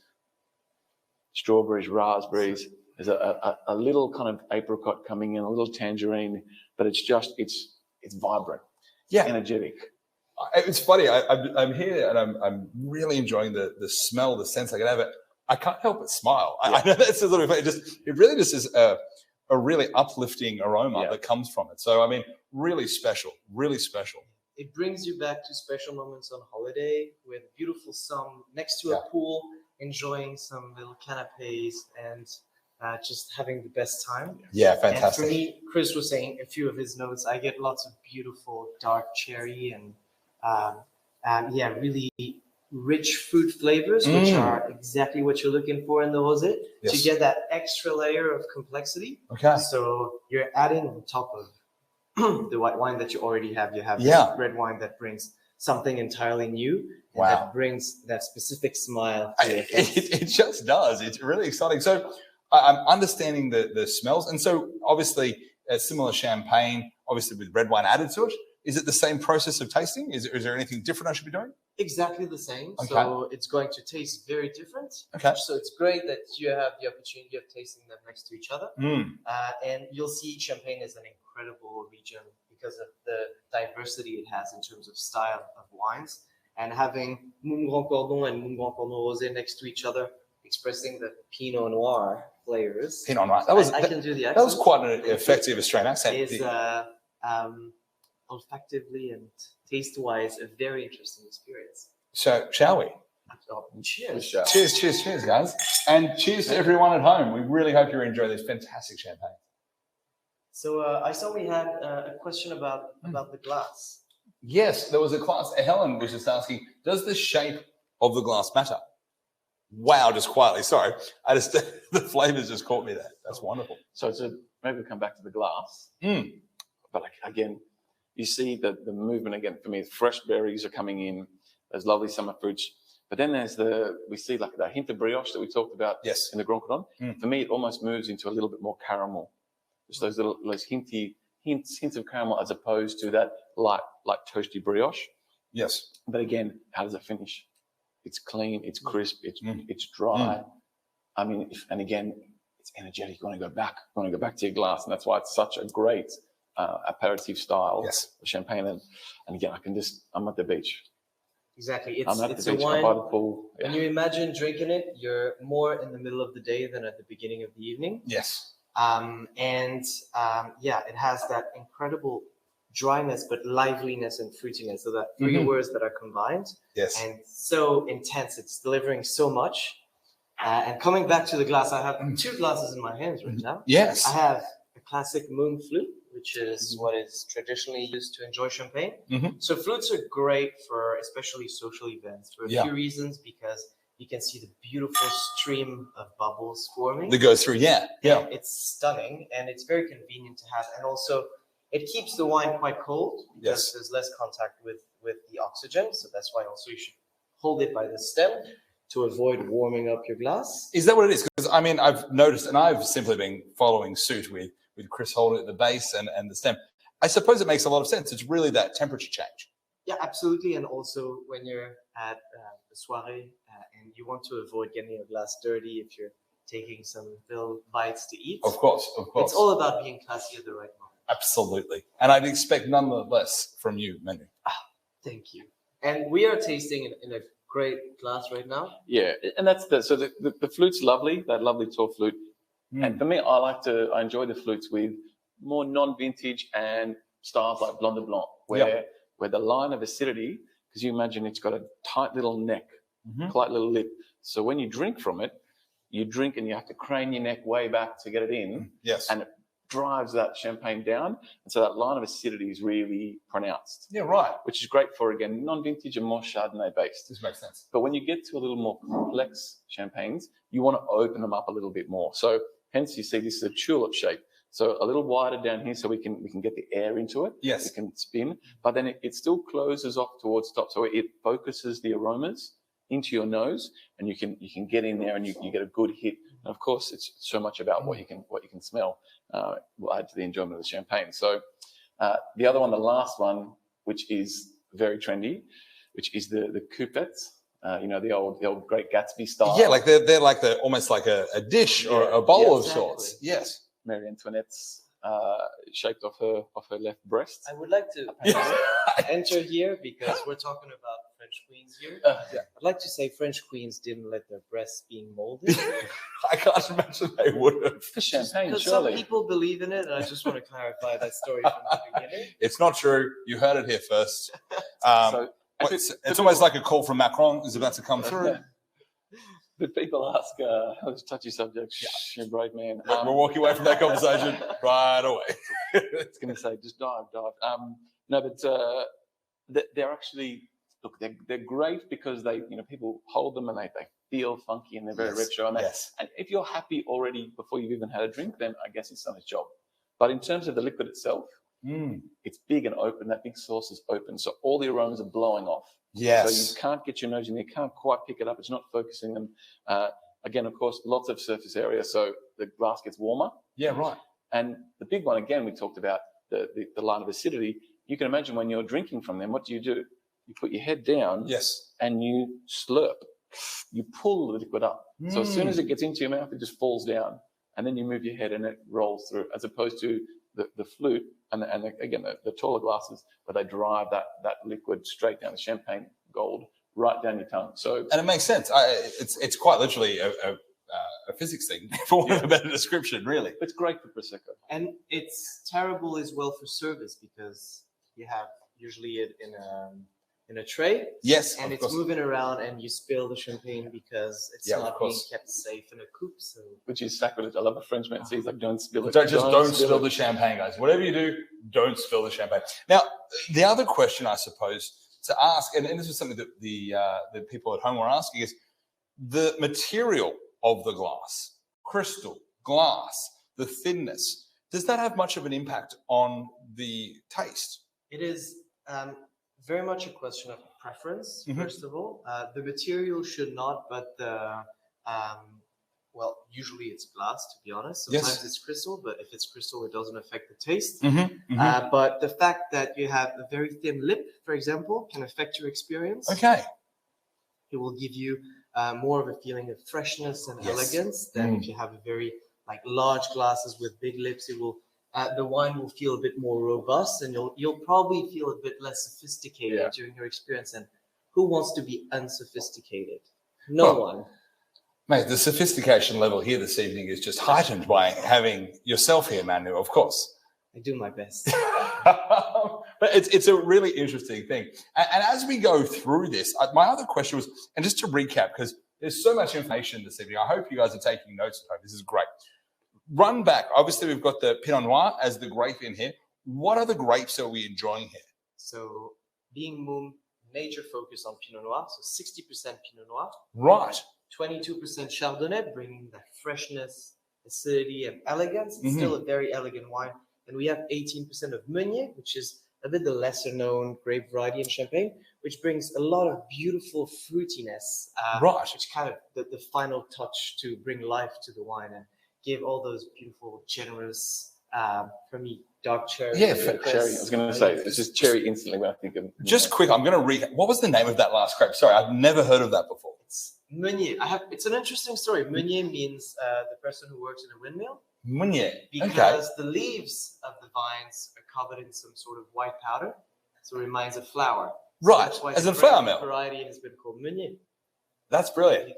Strawberries, raspberries. There's a little kind of apricot coming in, a little tangerine, but it's vibrant. Yeah. Energetic. It's funny. I'm here and I'm really enjoying the smell, the sense I can have it. I can't help but smile. I know that's a little bit. It really just is a really uplifting aroma that comes from it. So I mean, really special, really special. It brings you back to special moments on holiday with beautiful sun next to a pool, enjoying some little canapes and just having the best time. Yeah, fantastic. And for me, Chris was saying a few of his notes. I get lots of beautiful dark cherry and really rich fruit flavors, which are exactly what you're looking for in the rosé, to get that extra layer of complexity. Okay. So you're adding on top of the white wine that you already have. You have this red wine that brings something entirely new, and that brings that specific smile to your face. It just does. It's really exciting. So I'm understanding the smells, and so obviously a similar champagne, obviously with red wine added to it. Is it the same process of tasting? Is there anything different I should be doing? Exactly the same. Okay. So it's going to taste very different. Okay. So it's great that you have the opportunity of tasting them next to each other. And you'll see Champagne is an incredible region because of the diversity it has in terms of style of wines. And having Mumm Grand Cordon and Mumm Grand Cordon Rosé next to each other, expressing the Pinot Noir flavors. Pinot Noir. I can do the accent. That was quite an effective Australian accent. Is olfactively and taste-wise a very interesting experience. So, shall we? Cheers. Cheers, guys. And cheers to everyone at home. We really hope you enjoy this fantastic champagne. So I saw we had a question about the glass. Yes, there was a class. Helen was just asking, does the shape of the glass matter? Wow, just quietly. Sorry. The flavors just caught me there. That's wonderful. So maybe we'll come back to the glass. But again, you see the movement again. For me, fresh berries are coming in. Those lovely summer fruits. But then we see like that hint of brioche that we talked about in the Grand Cordon. For me, it almost moves into a little bit more caramel. Just those hints of caramel as opposed to that light toasty brioche. Yes. But again, how does it finish? It's clean, it's crisp, it's dry. I mean, and again, it's energetic. You want to go back to your glass. And that's why it's such a great aperitif style of champagne. And again, I'm at the beach. Exactly. It's a wine. by the pool. When you imagine drinking it, you're more in the middle of the day than at the beginning of the evening. Yes. It has that incredible dryness, but liveliness and fruitiness. So that three words that are combined. Yes. And so intense. It's delivering so much. And coming back to the glass, I have two glasses in my hands right now. Yes. I have a classic Mumm flute, which is what is traditionally used to enjoy champagne. So flutes are great for especially social events for a few reasons, because you can see the beautiful stream of bubbles forming. That goes through, yeah. It's stunning, and it's very convenient to have. And also, it keeps the wine quite cold because there's less contact with the oxygen. So that's why also you should hold it by the stem to avoid warming up your glass. Is that what it is? Because I mean, I've noticed, and I've simply been following suit with Chris holding at the base and the stem. I suppose it makes a lot of sense. It's really that temperature change. Yeah, absolutely. And also when you're at the soirée and you want to avoid getting your glass dirty if you're taking some little bites to eat. Of course. It's all about being classy at the right moment. Absolutely. And I'd expect none the less from you, Manu. Thank you. And we are tasting in a great glass right now. Yeah, and that's the flute's lovely, that lovely tall flute. And for me, I enjoy the flutes with more non-vintage and styles like Blanc de Blanc, where the line of acidity, because you imagine it's got a tight little neck, tight little lip. So when you drink from it, you drink and you have to crane your neck way back to get it in. Yes. And it drives that champagne down. And so that line of acidity is really pronounced. Yeah, right. Which is great for, again, non-vintage and more Chardonnay based. This makes sense. But when you get to a little more complex champagnes, you want to open them up a little bit more. So hence you see this is a tulip shape. So a little wider down here so we can get the air into it. Yes. It can spin, but then it still closes off towards top. So it focuses the aromas into your nose, and you can get in there and you get a good hit. And of course, it's so much about what you can smell will add to the enjoyment of the champagne. So the other one, the last one, which is very trendy, which is the coupettes. The old Great Gatsby style. Yeah, like they're like almost like a dish or a bowl of sorts. Yes. Marie Antoinette's shaped off her left breast. I would like to enter here because we're talking about French queens here. I'd like to say French queens didn't let their breasts being molded. I can't imagine they would have. For champagne, Because surely. some people believe in it, and I just want to clarify that story from the beginning. It's not true. You heard it here first. It's almost like a call from Macron is about to come through. But people ask, those touchy subjects, you're a brave man. We're walking away from that conversation right away. It's going to say, just dive. No, but they're actually, look, they're great because people hold them and they feel funky and they're very retro. And, and if you're happy already before you've even had a drink, then I guess it's done its job. But in terms of the liquid itself, it's big and open. That big sauce is open. So all the aromas are blowing off. Yes. So you can't get your nose in there. You can't quite pick it up. It's not focusing them. Again, of course, lots of surface area. So the glass gets warmer. Yeah, right. And the big one, again, we talked about the line of acidity. You can imagine when you're drinking from them, what do? You put your head down. Yes. And you slurp. You pull the liquid up. So as soon as it gets into your mouth, it just falls down. And then you move your head and it rolls through, as opposed to the flute and again the taller glasses where they drive that liquid straight down the champagne gold right down your tongue. So and it makes sense. It's quite literally a physics thing, for want of a better description, really. It's great for prosecco, and it's terrible as well for service because you have usually it in a tray. Yes, and it's moving around, and you spill the champagne because it's not being kept safe in a coupe. So, which is sacrilege. I love a Frenchman. So he's like, "Don't spill it. Don't spill the champagne, guys. Whatever you do, don't spill the champagne." Now, the other question I suppose to ask, and this is something that the people at home were asking, is the material of the glass, crystal, glass, the thinness. Does that have much of an impact on the taste? It is. Very much a question of preference, first of all. The material should not, but usually it's glass, to be honest. Sometimes it's crystal, but if it's crystal, it doesn't affect the taste. But the fact that you have a very thin lip, for example, can affect your experience. Okay. It will give you more of a feeling of freshness and elegance than if you have a very large glasses with big lips. It will the wine will feel a bit more robust, and you'll probably feel a bit less sophisticated during your experience. And who wants to be unsophisticated? No one. Mate, the sophistication level here this evening is just heightened by having yourself here, Manu, of course. I do my best. But it's a really interesting thing. And as we go through this, my other question was, and just to recap, because There's so much information this evening. I hope you guys are taking notes at home. This is great. Run back. Obviously, we've got the Pinot Noir as the grape in here. What other grapes are we enjoying here? So being Mumm, major focus on Pinot Noir, so 60% Pinot Noir. Right. 22% Chardonnay, bringing that freshness, acidity, and elegance. It's still a very elegant wine. And we have 18% of Meunier, which is a bit the lesser known grape variety in Champagne, which brings a lot of beautiful fruitiness, right. which kind of the final touch to bring life to the wine and give all those beautiful, generous, for me, dark cherry. Yeah, cherry. I was going to say, it's just cherry instantly when I think of. Just quick, I'm going to read. What was the name of that last grape? Sorry, I've never heard of that before. It's Meunier. It's an interesting story. Meunier means the person who works in a windmill. Meunier. Because the leaves of the vines are covered in some sort of white powder, so it reminds of flour. Right, So as in flour mill. Variety has been called Meunier. That's brilliant.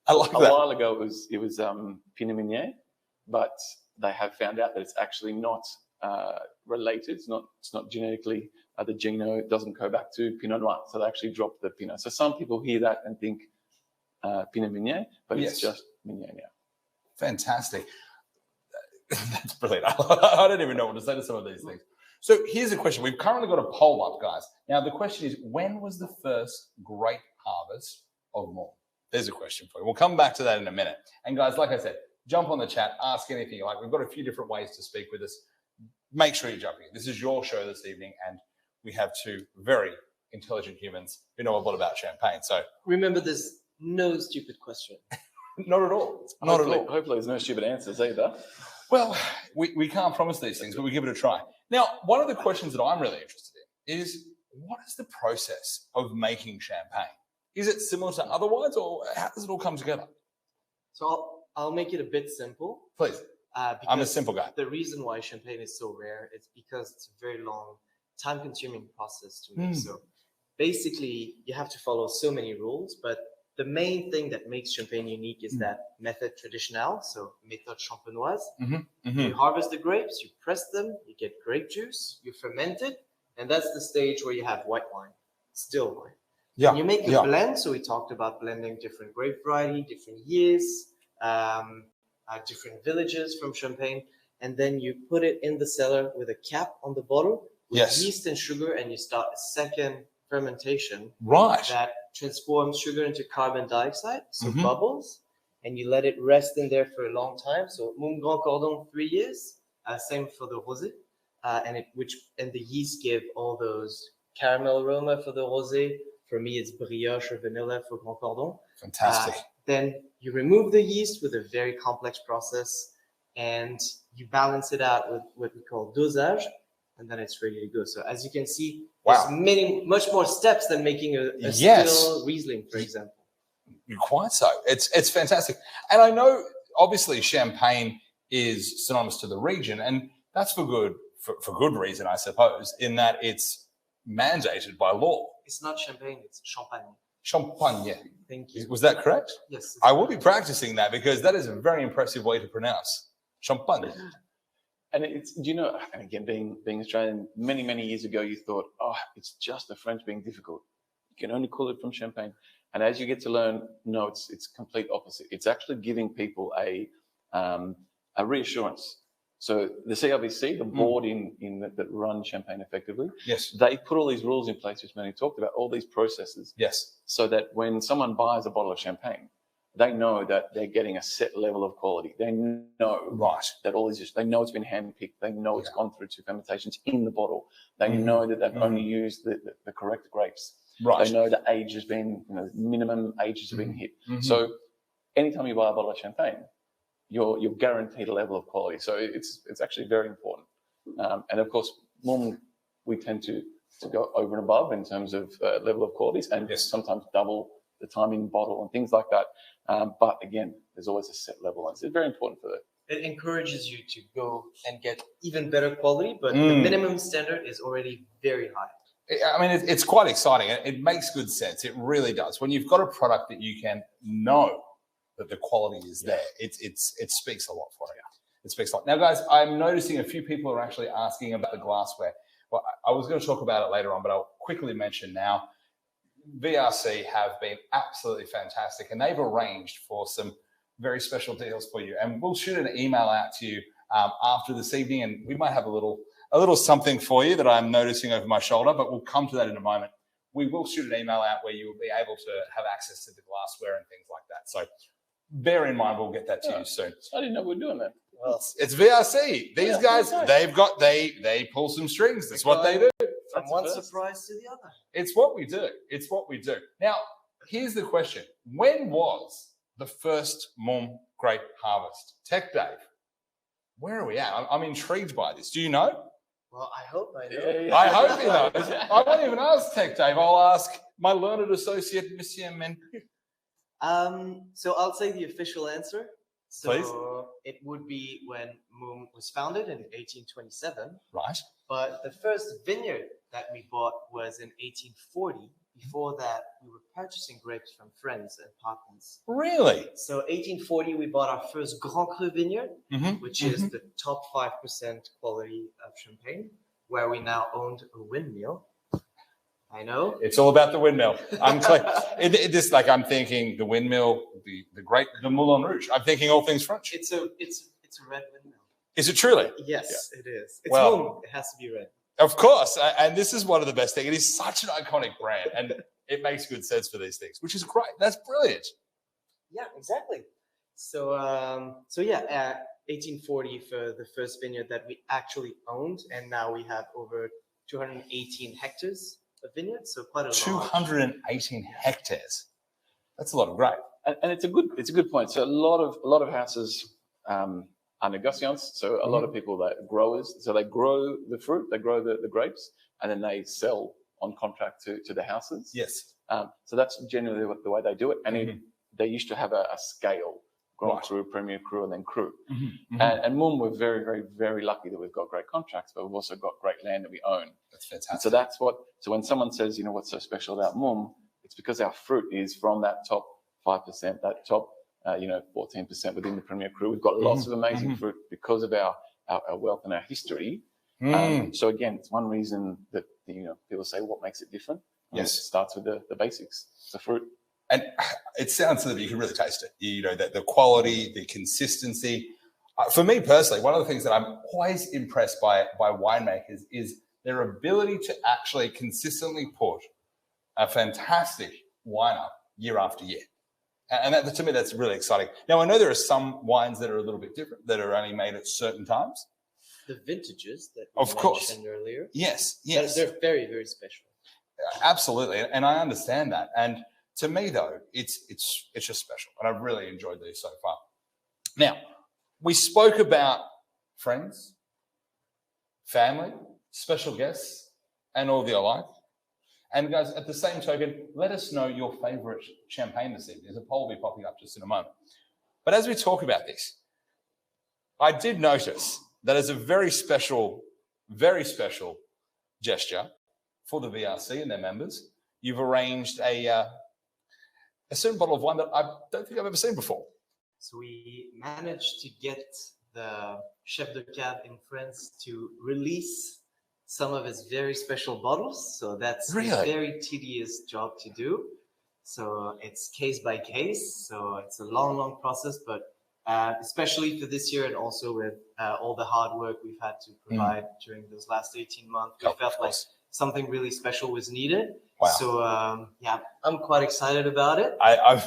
I like that. A while ago, it was Pinot Meunier, but they have found out that it's actually not related. It's not genetically. The geno doesn't go back to Pinot Noir, so they actually dropped the Pinot. So some people hear that and think Pinot Meunier, but it's just Meunier now. Fantastic. That's brilliant. I don't even know what to say to some of these things. So here's a question. We've currently got a poll up, guys. Now, the question is, when was the first grape harvest of Mumm? There's a question for you. We'll come back to that in a minute. And guys, like I said, jump on the chat, ask anything you like. We've got a few different ways to speak with us. Make sure you're jumping in. This is your show this evening, and we have two very intelligent humans who know a lot about champagne. So remember, there's no stupid question. Not at all. Not at all. Hopefully there's no stupid answers either. Well, we can't promise these things, but we give it a try. Now, one of the questions that I'm really interested in is, what is the process of making champagne? Is it similar to other wines, or how does it all come together? So I'll make it a bit simple. Please. I'm a simple guy. The reason why champagne is so rare is because it's a very long, time-consuming process to make. So basically, you have to follow so many rules, but the main thing that makes champagne unique is that method traditionnelle, so méthode champenoise. You harvest the grapes, you press them, you get grape juice, you ferment it, and that's the stage where you have white wine, still wine. Yeah. And you make a blend, so we talked about blending different grape variety, different years, different villages from Champagne, and then you put it in the cellar with a cap on the bottle with yeast and sugar, and you start a second fermentation that transforms sugar into carbon dioxide, so bubbles, and you let it rest in there for a long time. So Mumm Grand Cordon, 3 years. Same for the rosé, and the yeast give all those caramel aroma for the rosé. For me, it's brioche or vanilla for Grand Cordon. Fantastic. Then you remove the yeast with a very complex process, and you balance it out with what we call dosage, and then it's ready to go. So as you can see, there's much more steps than making a still Riesling, for example. Quite so. It's fantastic. And I know, obviously, Champagne is synonymous to the region, and that's for good reason, I suppose, in that it's mandated by law. It's not Champagne, it's Champagne. Champagne. Thank you. Was that correct? Yes. I will be practicing that, because that is a very impressive way to pronounce Champagne. And it's, you know, and again, being Australian, many years ago, you thought, oh, it's just the French being difficult. You can only call it from Champagne. And as you get to learn, no, it's complete opposite. It's actually giving people a reassurance. So the CRVC, the board that run Champagne effectively, they put all these rules in place, which Manny talked about, all these processes, so that when someone buys a bottle of champagne, they know that they're getting a set level of quality. They know that all these, they know it's been handpicked. They know it's gone through 2 fermentations in the bottle. They know that they've only used the correct grapes. They know the age has been, minimum ages have been hit. So anytime you buy a bottle of champagne, you're guaranteed a level of quality. So it's actually very important. And of course, Mumm, we tend to go over and above in terms of level of qualities, and sometimes double the time in bottle and things like that. But again, there's always a set level. And it's very important for that. It encourages you to go and get even better quality, but the minimum standard is already very high. I mean, it's quite exciting. It makes good sense. It really does. When you've got a product that you can know that the quality is there, it speaks a lot for you. It speaks a lot. Now, guys, I'm noticing a few people are actually asking about the glassware. Well, I was going to talk about it later on, but I'll quickly mention now. VRC have been absolutely fantastic, and they've arranged for some very special deals for you. And we'll shoot an email out to you after this evening, and we might have a little something for you that I'm noticing over my shoulder, but we'll come to that in a moment. We will shoot an email out where you will be able to have access to the glassware and things like that. So bear in mind, we'll get that to you soon. I didn't know we were doing that. Well, it's VRC. These guys, they pull some strings. That's what they do. From one surprise to the other. It's what we do. It's what we do. Now, here's the question. When was the first Mumm grape harvest? Tech Dave, where are we at? I'm intrigued by this. Do you know? Well, I hope I know. Yeah. I hope he knows. I won't even ask Tech Dave. I'll ask my learned associate, Monsieur Men. So I'll say the official answer. So Please. It would be when Mumm was founded in 1827. Right. But the first vineyard that we bought was in 1840. Before that, we were purchasing grapes from friends and partners. Really? So 1840, we bought our first Grand Cru vineyard, which is the top 5% quality of Champagne, where we now owned a windmill. I know. It's all about the windmill. I'm I'm thinking the windmill, the Moulin Rouge. I'm thinking all things French. It's a red windmill. Is it truly? Yes, it is. It's Well, Mumm. It has to be red. Of course. And this is one of the best things. It is such an iconic brand, and it makes good sense for these things, which is great. That's brilliant. Yeah, exactly. So 1840 for the first vineyard that we actually owned, and now we have over 218 hectares of vineyard, so quite a lot. 218 hectares. That's a lot of grape. And it's a good point. So a lot of houses are negociants. So a lot of people that growers. So they grow the fruit, they grow the grapes, and then they sell on contract to the houses. Yes. So that's generally the way they do it. And they used to have a scale: Grand Cru, Premier Cru, and then Cru. And Mumm, we're very, very, very lucky that we've got great contracts, but we've also got great land that we own. That's fantastic. So when someone says, what's so special about Mumm, it's because our fruit is from that top 5%, that top 14% within the Premier Cru. We've got lots of amazing fruit because of our wealth and our history. So again, it's one reason that people say, what makes it different? It starts with the basics, the fruit. And it sounds so that you can really taste it. The quality, the consistency. For me personally, one of the things that I'm always impressed by winemakers is their ability to actually consistently put a fantastic wine up year after year. And that, to me, that's really exciting. Now, I know there are some wines that are a little bit different, that are only made at certain times. The vintages that we mentioned earlier. Yes. They're very, very special. Absolutely. And I understand that. And to me, though, it's just special. And I've really enjoyed these so far. Now, we spoke about friends, family, special guests, and all the alike. And guys, at the same token, let us know your favorite champagne this evening. There's a poll will be popping up just in a moment. But as we talk about this, I did notice that as a very special gesture for the VRC and their members, you've arranged a certain bottle of wine that I don't think I've ever seen before. So we managed to get the chef de cave in France to release some of his very special bottles. So that's a very tedious job to do. So it's case by case. So it's a long, long process, but especially for this year and also with all the hard work we've had to provide during those last 18 months, we felt like something really special was needed. Wow. So I'm quite excited about it. I'm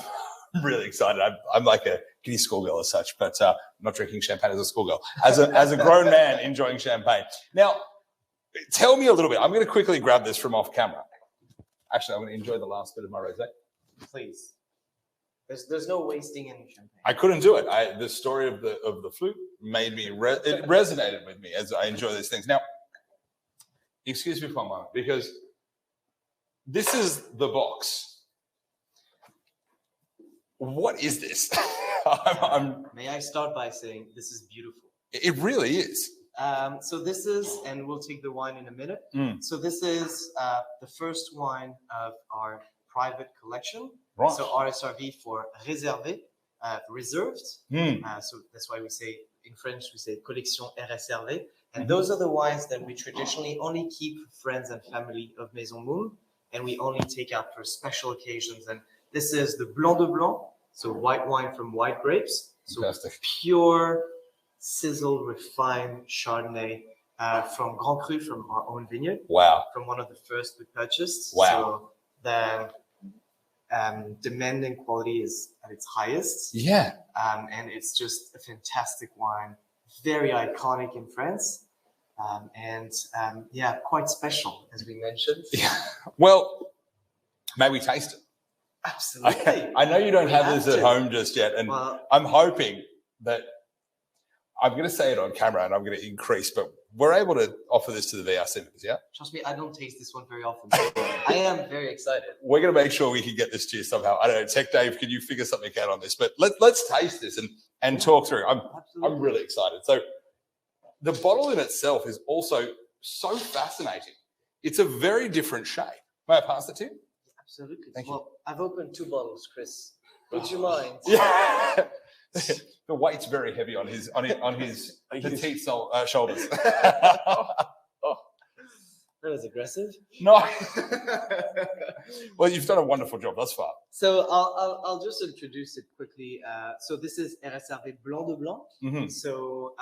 really excited. I'm like a giddy schoolgirl as such, but I'm not drinking champagne as a schoolgirl. As a grown man enjoying champagne. Now, tell me a little bit. I'm going to quickly grab this from off camera. Actually, I'm going to enjoy the last bit of my rosé. Please. There's no wasting any champagne. I couldn't do it. The story of the flute made me it resonated with me as I enjoy these things. Now, excuse me for a moment, because this is the box. What is this? May I start by saying this is beautiful? It really is. So this is, and we'll take the wine in a minute. So this is the first wine of our private collection. Right. So RSRV for réservé, reserved. So that's why we say, in French, we say collection réservée. And those are the wines that we traditionally only keep for friends and family of Maison Mumm. and we only take out for special occasions. And this is the Blanc de Blanc, so white wine from white grapes. So Fantastic. pure, sizzled, refined Chardonnay from Grand Cru, from our own vineyard. Wow. From one of the first we purchased. Wow. So the demand and quality is at its highest. Yeah. And it's just a fantastic wine, very iconic in France. Yeah, quite special, as we mentioned. Yeah. Well, may we taste it? Absolutely. I know you don't have this at home just yet, and I'm hoping that I'm going to say it on camera and I'm going to increase, but we're able to offer this to the VRC members, yeah? Trust me, I don't taste this one very often. I am very excited. We're going to make sure we can get this to you somehow. I don't know, Tech Dave, can you figure something out on this? But let's taste this and talk through. I'm really excited. So the bottle in itself is also so fascinating. It's a very different shape. May I pass it to you? Absolutely. Thank you. Well, I've opened 2 bottles, Chris. Would you mind? Yeah. The weight's very heavy on his petite shoulders. That was aggressive. No. Well, you've done a wonderful job thus far. So I'll just introduce it quickly. So this is RSRV Blanc de Blanc. Mm-hmm. So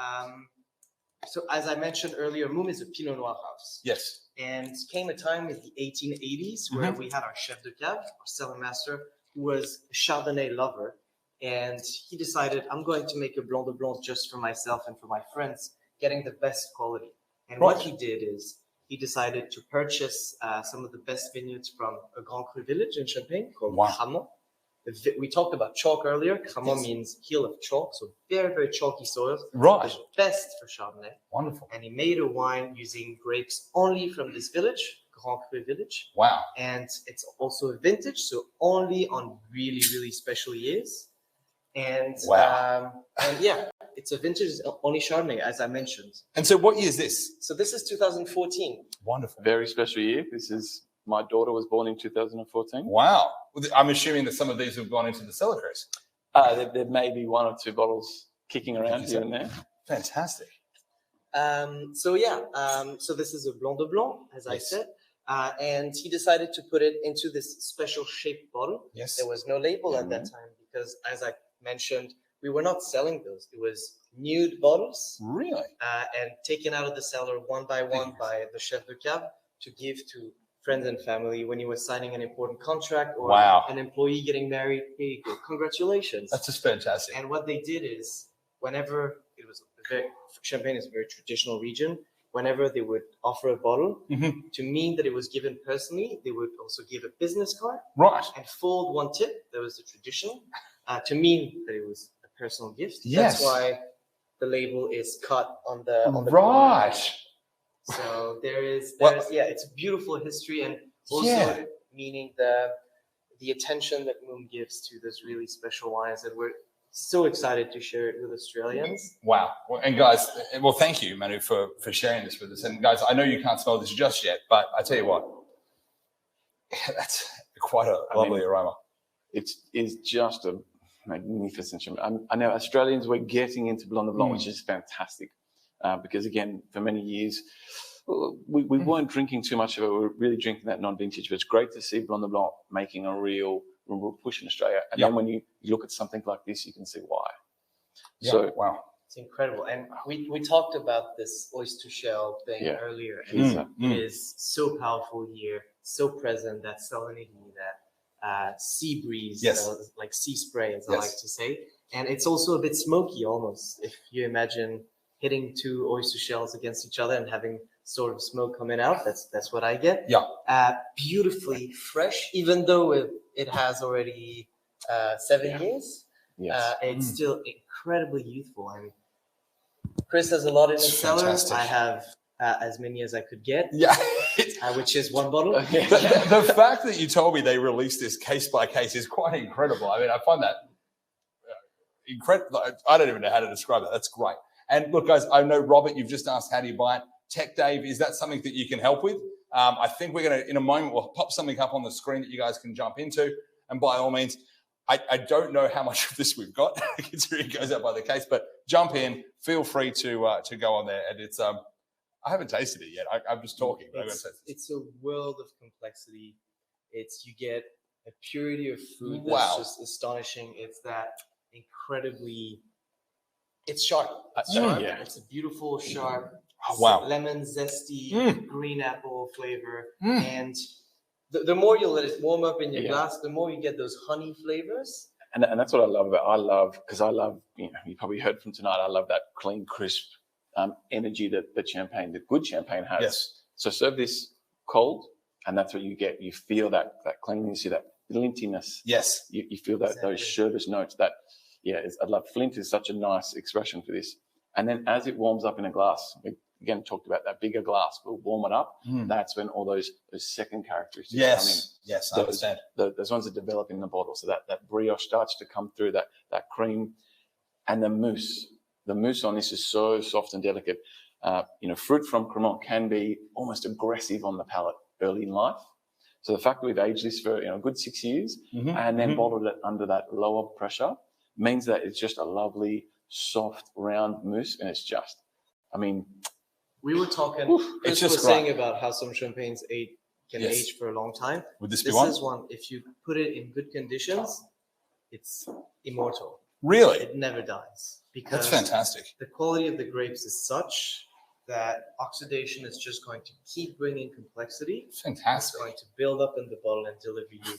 as I mentioned earlier, Mumm is a Pinot Noir house. Yes. And came a time in the 1880s where we had our chef de cave, our cellar master, who was a Chardonnay lover. And he decided, I'm going to make a Blanc de Blanc just for myself and for my friends, getting the best quality. And what he did is he decided to purchase some of the best vineyards from a Grand Cru village in Champagne called Cramont. We talked about chalk earlier. Cramont means hill of chalk, so very, very chalky soils. Right. The best for Chardonnay. Wonderful. And he made a wine using grapes only from this village, Grand Cru village. Wow. And it's also a vintage, so only on really, really special years. And and yeah, it's a vintage only Chardonnay, as I mentioned. And so what year is this? So this is 2014. Wonderful. Very special year. This is, my daughter was born in 2014. Wow. I'm assuming that some of these have gone into the cellar, Chris. There may be 1 or 2 bottles kicking around here and there. Fantastic. So this is a Blanc de Blanc, as I said. And he decided to put it into this special shaped bottle. Yes. There was no label at that time because, as I mentioned, we were not selling those. It was nude bottles. Really? And taken out of the cellar one by one by the chef de cave to give to friends and family when he was signing an important contract or an employee getting married. Here you go. Congratulations. That's just fantastic. And what they did is whenever it was Champagne is a very traditional region. Whenever they would offer a bottle, to mean that it was given personally, they would also give a business card. Right. And fold 1 tip. That was the tradition. To mean that it was a personal gift. Yes. That's why the label is cut on the right. corner. So there's it's a beautiful history and also meaning the attention that Mumm gives to those really special wines that we're so excited to share it with Australians. Wow. Well, and guys, thank you, Manu, for sharing this with us. And guys, I know you can't smell this just yet, but I tell you what, that's quite a lovely aroma. It is just a magnificent champagne. I know Australians were getting into Blanc de Blanc, which is fantastic. Because again, for many years, we weren't drinking too much of it. We were really drinking that non-vintage. But it's great to see Blanc de Blanc making a real push in Australia. And then when you look at something like this, you can see why. Yeah. So wow. It's incredible. And we talked about this oyster shell thing earlier. And it is so powerful here, so present, that salinity, that sea breeze, like sea spray, as I like to say. And it's also a bit smoky almost, if you imagine hitting 2 oyster shells against each other and having sort of smoke coming out. That's what I get. Yeah. Beautifully fresh, even though it has already 7 years. Yes. It's still incredibly youthful. And Chris has a lot in his cellar. I have as many as I could get. Yeah. Which is 1 bottle. The fact that you told me they released this case by case is quite incredible. I mean, I find that incredible. I don't even know how to describe that. That's great. And look, guys, I know, Robert, you've just asked how do you buy it. Tech Dave, is that something that you can help with? I think we're going to, in a moment, we'll pop something up on the screen that you guys can jump into. And by all means, I don't know how much of this we've got, considering it goes out by the case, but jump in, feel free to go on there. And it's, I haven't tasted it yet. I'm just talking. But it's a world of complexity. you get a purity of fruit Wow. that's just astonishing. It's that incredibly, it's sharp. It's sharp. Yeah. It's a beautiful, sharp, Oh, wow. lemon, zesty, green apple flavor. Mm. And the more you let it warm up in your Yeah. glass, the more you get those honey flavors. And that's what I love because I love, you probably heard from tonight, I love that clean, crisp energy that champagne, the good champagne has. Yes. So serve this cold, and that's what you get. You feel that cleanliness, that lintiness. Yes. You feel that those sherbet notes. I love flint is such a nice expression for this. And then as it warms up in a glass, we again talked about that bigger glass. We'll warm it up. That's when all those second characteristics come in. Yes, I understand. Those ones that develop in the bottle. So that brioche starts to come through, that cream, and the mousse. The mousse on this is so soft and delicate. Fruit from Cremant can be almost aggressive on the palate early in life. So the fact that we've aged this for a good 6 years and then bottled it under that lower pressure means that it's just a lovely, soft, round mousse, and it's just, we were talking. It's Chris just was great. saying about how some champagnes can age for a long time. Would this be This one? is one. If you put it in good conditions, it's immortal. Really? It never dies because That's fantastic. the quality of the grapes is such that oxidation is just going to keep bringing complexity. It's Fantastic. going to build up in the bottle and deliver you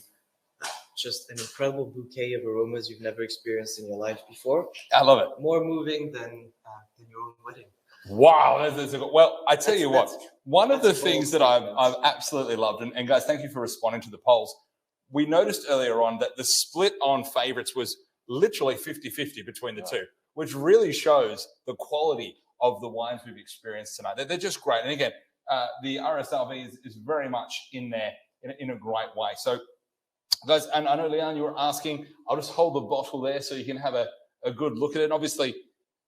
just an incredible bouquet of aromas you've never experienced in your life before. I love it. More moving than your own wedding. Wow. Well, I tell you what, one of the that's things bold that statement. I've absolutely loved, and guys, thank you for responding to the polls. We noticed earlier on that the split on favorites was literally 50-50 between the two, which really shows the quality of the wines we've experienced tonight. They're just great. And again, the RSLV is very much in there in a great way. So, guys, and I know, Leon, you were asking, I'll just hold the bottle there so you can have a good look at it. And obviously,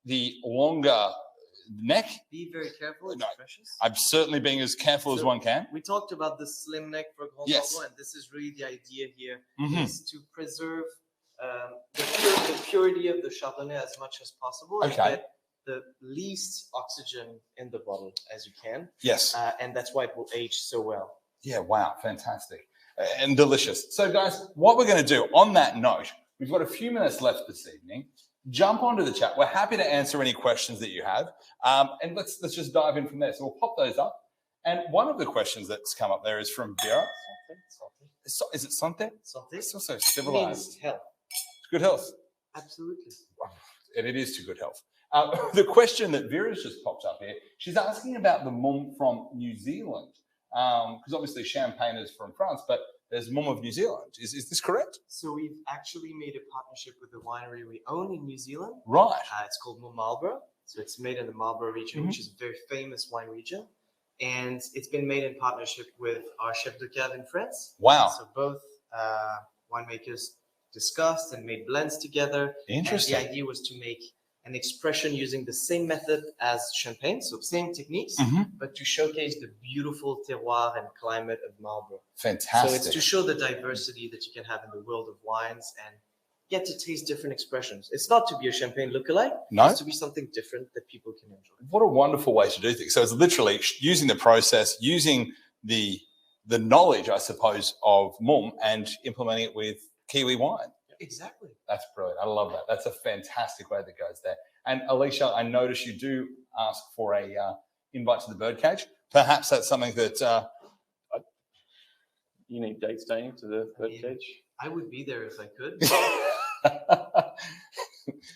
the longer neck, Be very careful. It's No. precious. I'm certainly being as careful as So- one can. We talked about the slim neck for Grand Yes. Marnier, and this is really the idea here, Mhm. is to preserve the purity of the Chardonnay as much as possible and Okay. get the least oxygen in the bottle as you can. Yes. And that's why it will age so well. Yeah, wow, fantastic. And delicious. So, guys, what we're going to do on that note, we've got a few minutes left this evening. Jump onto the chat. We're happy to answer any questions that you have. And let's just dive in from there. So we'll pop those up. And one of the questions that's come up there is from Vera. Is it Sante? Santé It's also means civilized. health. Good health. Absolutely. And it is to good health. The question that Vera's just popped up here, she's asking about the Mumm from New Zealand. Because obviously champagne is from France, but there's Mumm of New Zealand. Is this correct? So we've actually made a partnership with a winery we own in New Zealand. Right. It's called Mumm Marlborough. So it's made in the Marlborough region, which is a very famous wine region. And it's been made in partnership with our chef de cave in France. Wow. So both winemakers discussed and made blends together. Interesting. And the idea was to make an expression using the same method as champagne, so same techniques, but to showcase the beautiful terroir and climate of Marlborough. Fantastic. So it's to show the diversity that you can have in the world of wines and get to taste different expressions. It's not to be a champagne lookalike. No. It's to be something different that people can enjoy. What a wonderful way to do things. So it's literally using the process, using the knowledge, I suppose, of Mumm and implementing it with Kiwi wine. Exactly. That's brilliant. I love that. That's a fantastic way that goes there. And Alicia, I notice you do ask for a invite to the birdcage. Perhaps that's something that You need date staying to the birdcage. I would be there if I could.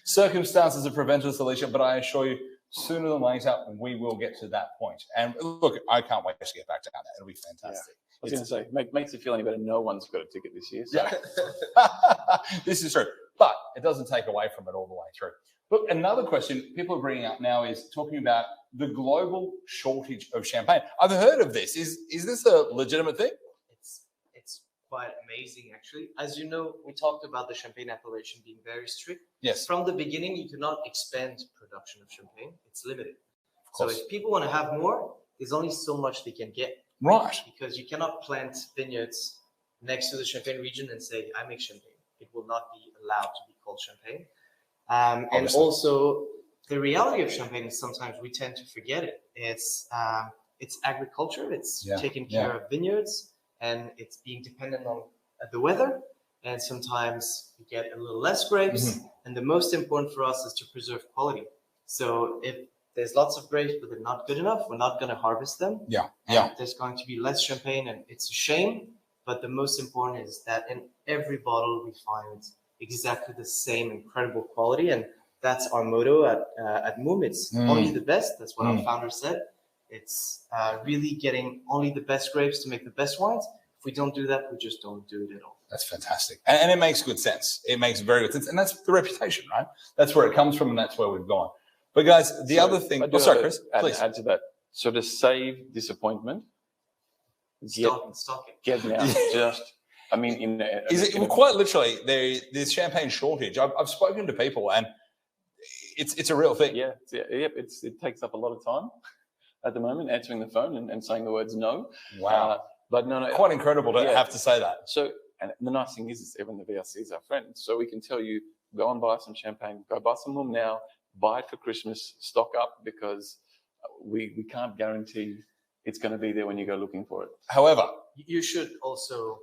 circumstances have prevented us, Alicia, but I assure you, sooner than later, we will get to that point. And look, I can't wait to get back down there. It'll be fantastic. I was going to say, makes you feel any better. No one's got a ticket this year. So. Yeah. This is true, but it doesn't take away from it all the way through. Look, another question people are bringing up now is talking about the global shortage of champagne. I've heard of this. Is this a legitimate thing? It's quite amazing, actually. As you know, we talked about the champagne appellation being very strict. Yes. From the beginning, you cannot expand production of champagne. It's limited. So course. if people want to have more, there's only so much they can get. Right. Because you cannot plant vineyards next to the Champagne region and say, I make champagne. It will not be allowed to be called champagne. And Obviously. also, the reality of champagne is sometimes we tend to forget it. It's agriculture. It's taking care of vineyards. and it's being dependent on the weather. And sometimes you get a little less grapes. And the most important for us is to preserve quality. So if there's lots of grapes, but they're not good enough, we're not going to harvest them. And there's going to be less champagne, and it's a shame. But the most important is that in every bottle we find exactly the same incredible quality. And that's our motto at Mumm. It's only the best. That's what our founder said. It's really getting only the best grapes to make the best wines. If we don't do that, we just don't do it at all. That's fantastic. And it makes good sense. It makes very good sense. And that's the reputation, right? That's where it comes from, and that's where we've gone. But guys, the other thing... Oh, sorry, Chris, please. Add to that. So to save disappointment, Stock it. get now. Just, I mean... quite literally, there's champagne shortage. I've spoken to people, and it's a real thing. It takes up a lot of time at the moment, answering the phone and saying the words no. Wow. But no. Quite incredible to have to say that. So, and the nice thing is even the VRC is our friend. So we can tell you, go and buy some champagne, go buy some Mumm now, buy it for Christmas, stock up, because we can't guarantee it's going to be there when you go looking for it. However, you should also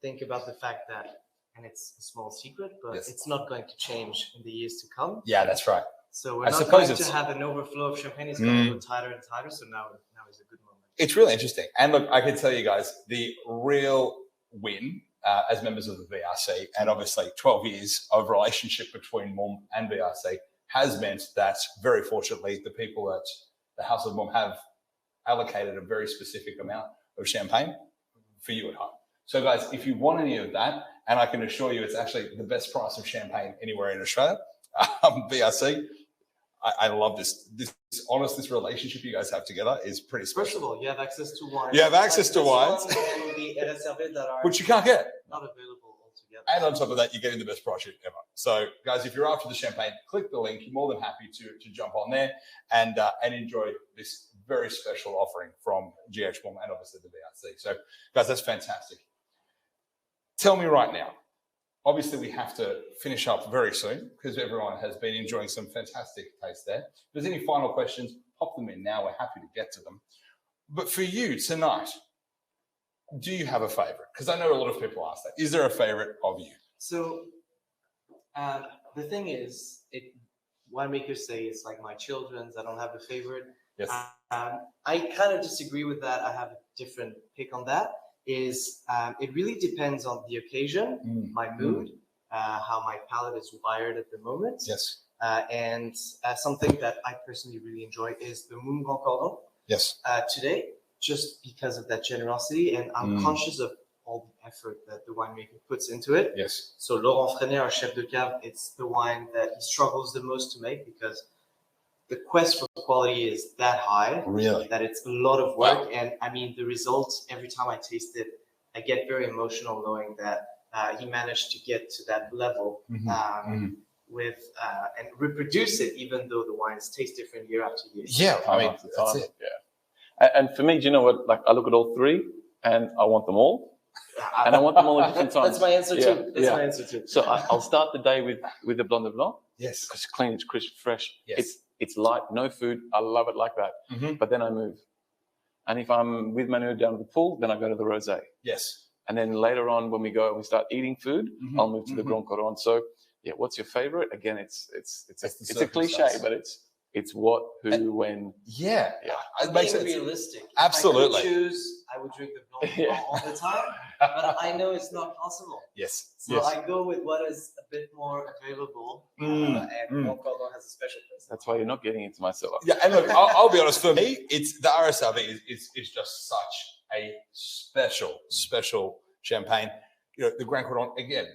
think about the fact that, and it's a small secret, but it's not going to change in the years to come. Yeah, that's right. So we're not going to have an overflow of champagne. It's going to go tighter and tighter. So now is a good moment. It's really interesting. And look, I can tell you guys, the real win as members of the VRC, and obviously 12 years of relationship between Mumm and VRC, has meant that very fortunately the people at the House of Mumm have allocated a very specific amount of champagne for you at home. So guys, if you want any of that, and I can assure you it's actually the best price of champagne anywhere in Australia, VRC, I love this relationship you guys have together is pretty special. First of all, you have access to wines. You have access to wines. And the réservés that are which you can't get. Not available altogether. And on top of that, you're getting the best price you've ever. So, guys, if you're after the champagne, click the link. You're more than happy to jump on there and enjoy this very special offering from GH Mumm and obviously the VRC. So, guys, that's fantastic. Tell me right now, obviously we have to finish up very soon because everyone has been enjoying some fantastic taste there. If there's any final questions, pop them in now. We're happy to get to them. But for you tonight, do you have a favorite? Because I know a lot of people ask that. Is there a favorite of you? So the thing is, winemakers say it's like my children's. I don't have a favorite. Yes. I kind of disagree with that. I have a different pick on that. It really depends on the occasion, my mood, how my palate is wired at the moment. Yes. And something that I personally really enjoy is the Mumm Grand Cordon. Yes. Today, just because of that generosity, and I'm conscious of all the effort that the winemaker puts into it. Yes. So Laurent Freinet, our chef de cave, it's the wine that he struggles the most to make because the quest for quality is that high. Really? That it's a lot of work. Wow. And I mean, the results, every time I taste it, I get very emotional knowing that he managed to get to that level with and reproduce it, even though the wines taste different year after year. Yeah, I mean, that's it. Yeah. And for me, do you know what? Like, I look at all three and I want them all. And I want them all at different times. That's my answer too. That's my answer too. So I'll start the day with the Blanc de Blanc. Yes. Because it's clean, it's crisp, fresh. Yes. It's light, no food. I love it like that. But then I move. And if I'm with Manu down at the pool, then I go to the rosé. Yes. And then later on, when we go and we start eating food, I'll move to the Grand Cordon. So yeah, what's your favorite? Again, it's a cliche, but it's what, who, when. Yeah. It makes it realistic. Absolutely. If I could choose, I would drink the Blanc de Blanc all the time, but I know it's not possible. Yes. So I go with what is a bit more available, and Blanc Cordon has a special place. That's why you're not getting into my cellar. Yeah, and look, I'll be honest. For me, it's the RSRB is just such a special champagne. You know, the Grand Cordon again,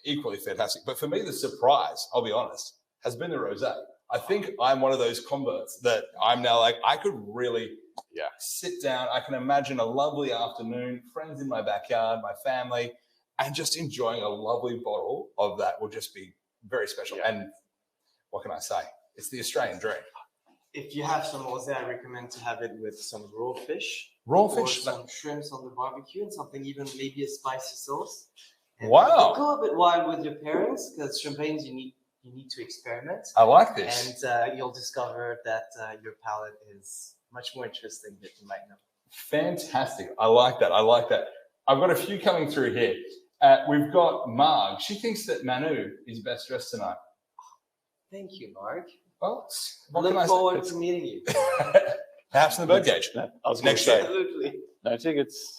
equally fantastic. But for me, the surprise, I'll be honest, has been the rosé. I think I'm one of those converts that I'm now like, I could really sit down. I can imagine a lovely afternoon, friends in my backyard, my family, and just enjoying a lovely bottle of that will just be very special. Yeah. And what can I say? It's the Australian dream. If you have some rosé, I recommend to have it with some raw fish. Raw fish? Or some shrimps on the barbecue and something even maybe a spicy sauce. And wow. Go a bit wild with your pairings because champagnes you need to experiment. I like this. And you'll discover that your palate is much more interesting than you might know. Fantastic. I like that. I've got a few coming through here. We've got Marg. She thinks that Manu is best dressed tonight. Thank you, Mark. Well, I look forward to meeting you. Perhaps in the birdcage. No, I was Next next year. Absolutely. No tickets.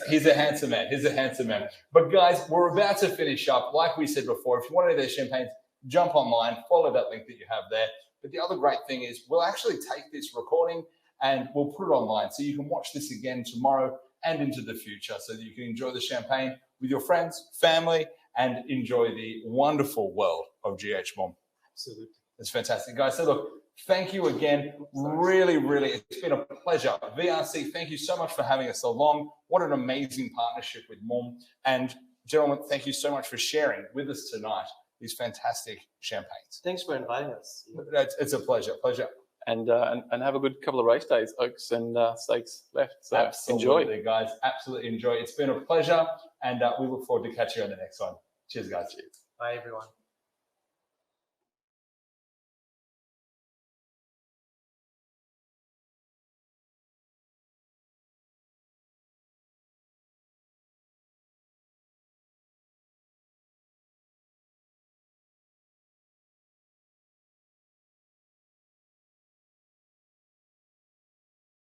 He's a handsome man. He's a handsome man. But guys, we're about to finish up. Like we said before, if you want to do their champagnes, jump online, follow that link that you have there. But the other great thing is we'll actually take this recording and we'll put it online. So you can watch this again tomorrow and into the future so that you can enjoy the champagne with your friends, family, and enjoy the wonderful world of GH Mumm. Absolutely. It's fantastic, guys. So look, thank you again. Really, it's been a pleasure. VRC, thank you so much for having us along. What an amazing partnership with Mumm. And gentlemen, thank you so much for sharing with us tonight these fantastic champagnes. Thanks for inviting us. It's a pleasure. And have a good couple of race days, Oaks and Stakes left. So Absolutely, enjoy. guys. Absolutely enjoy. It's been a pleasure. And we look forward to catching you on the next one. Cheers, guys. Bye, everyone.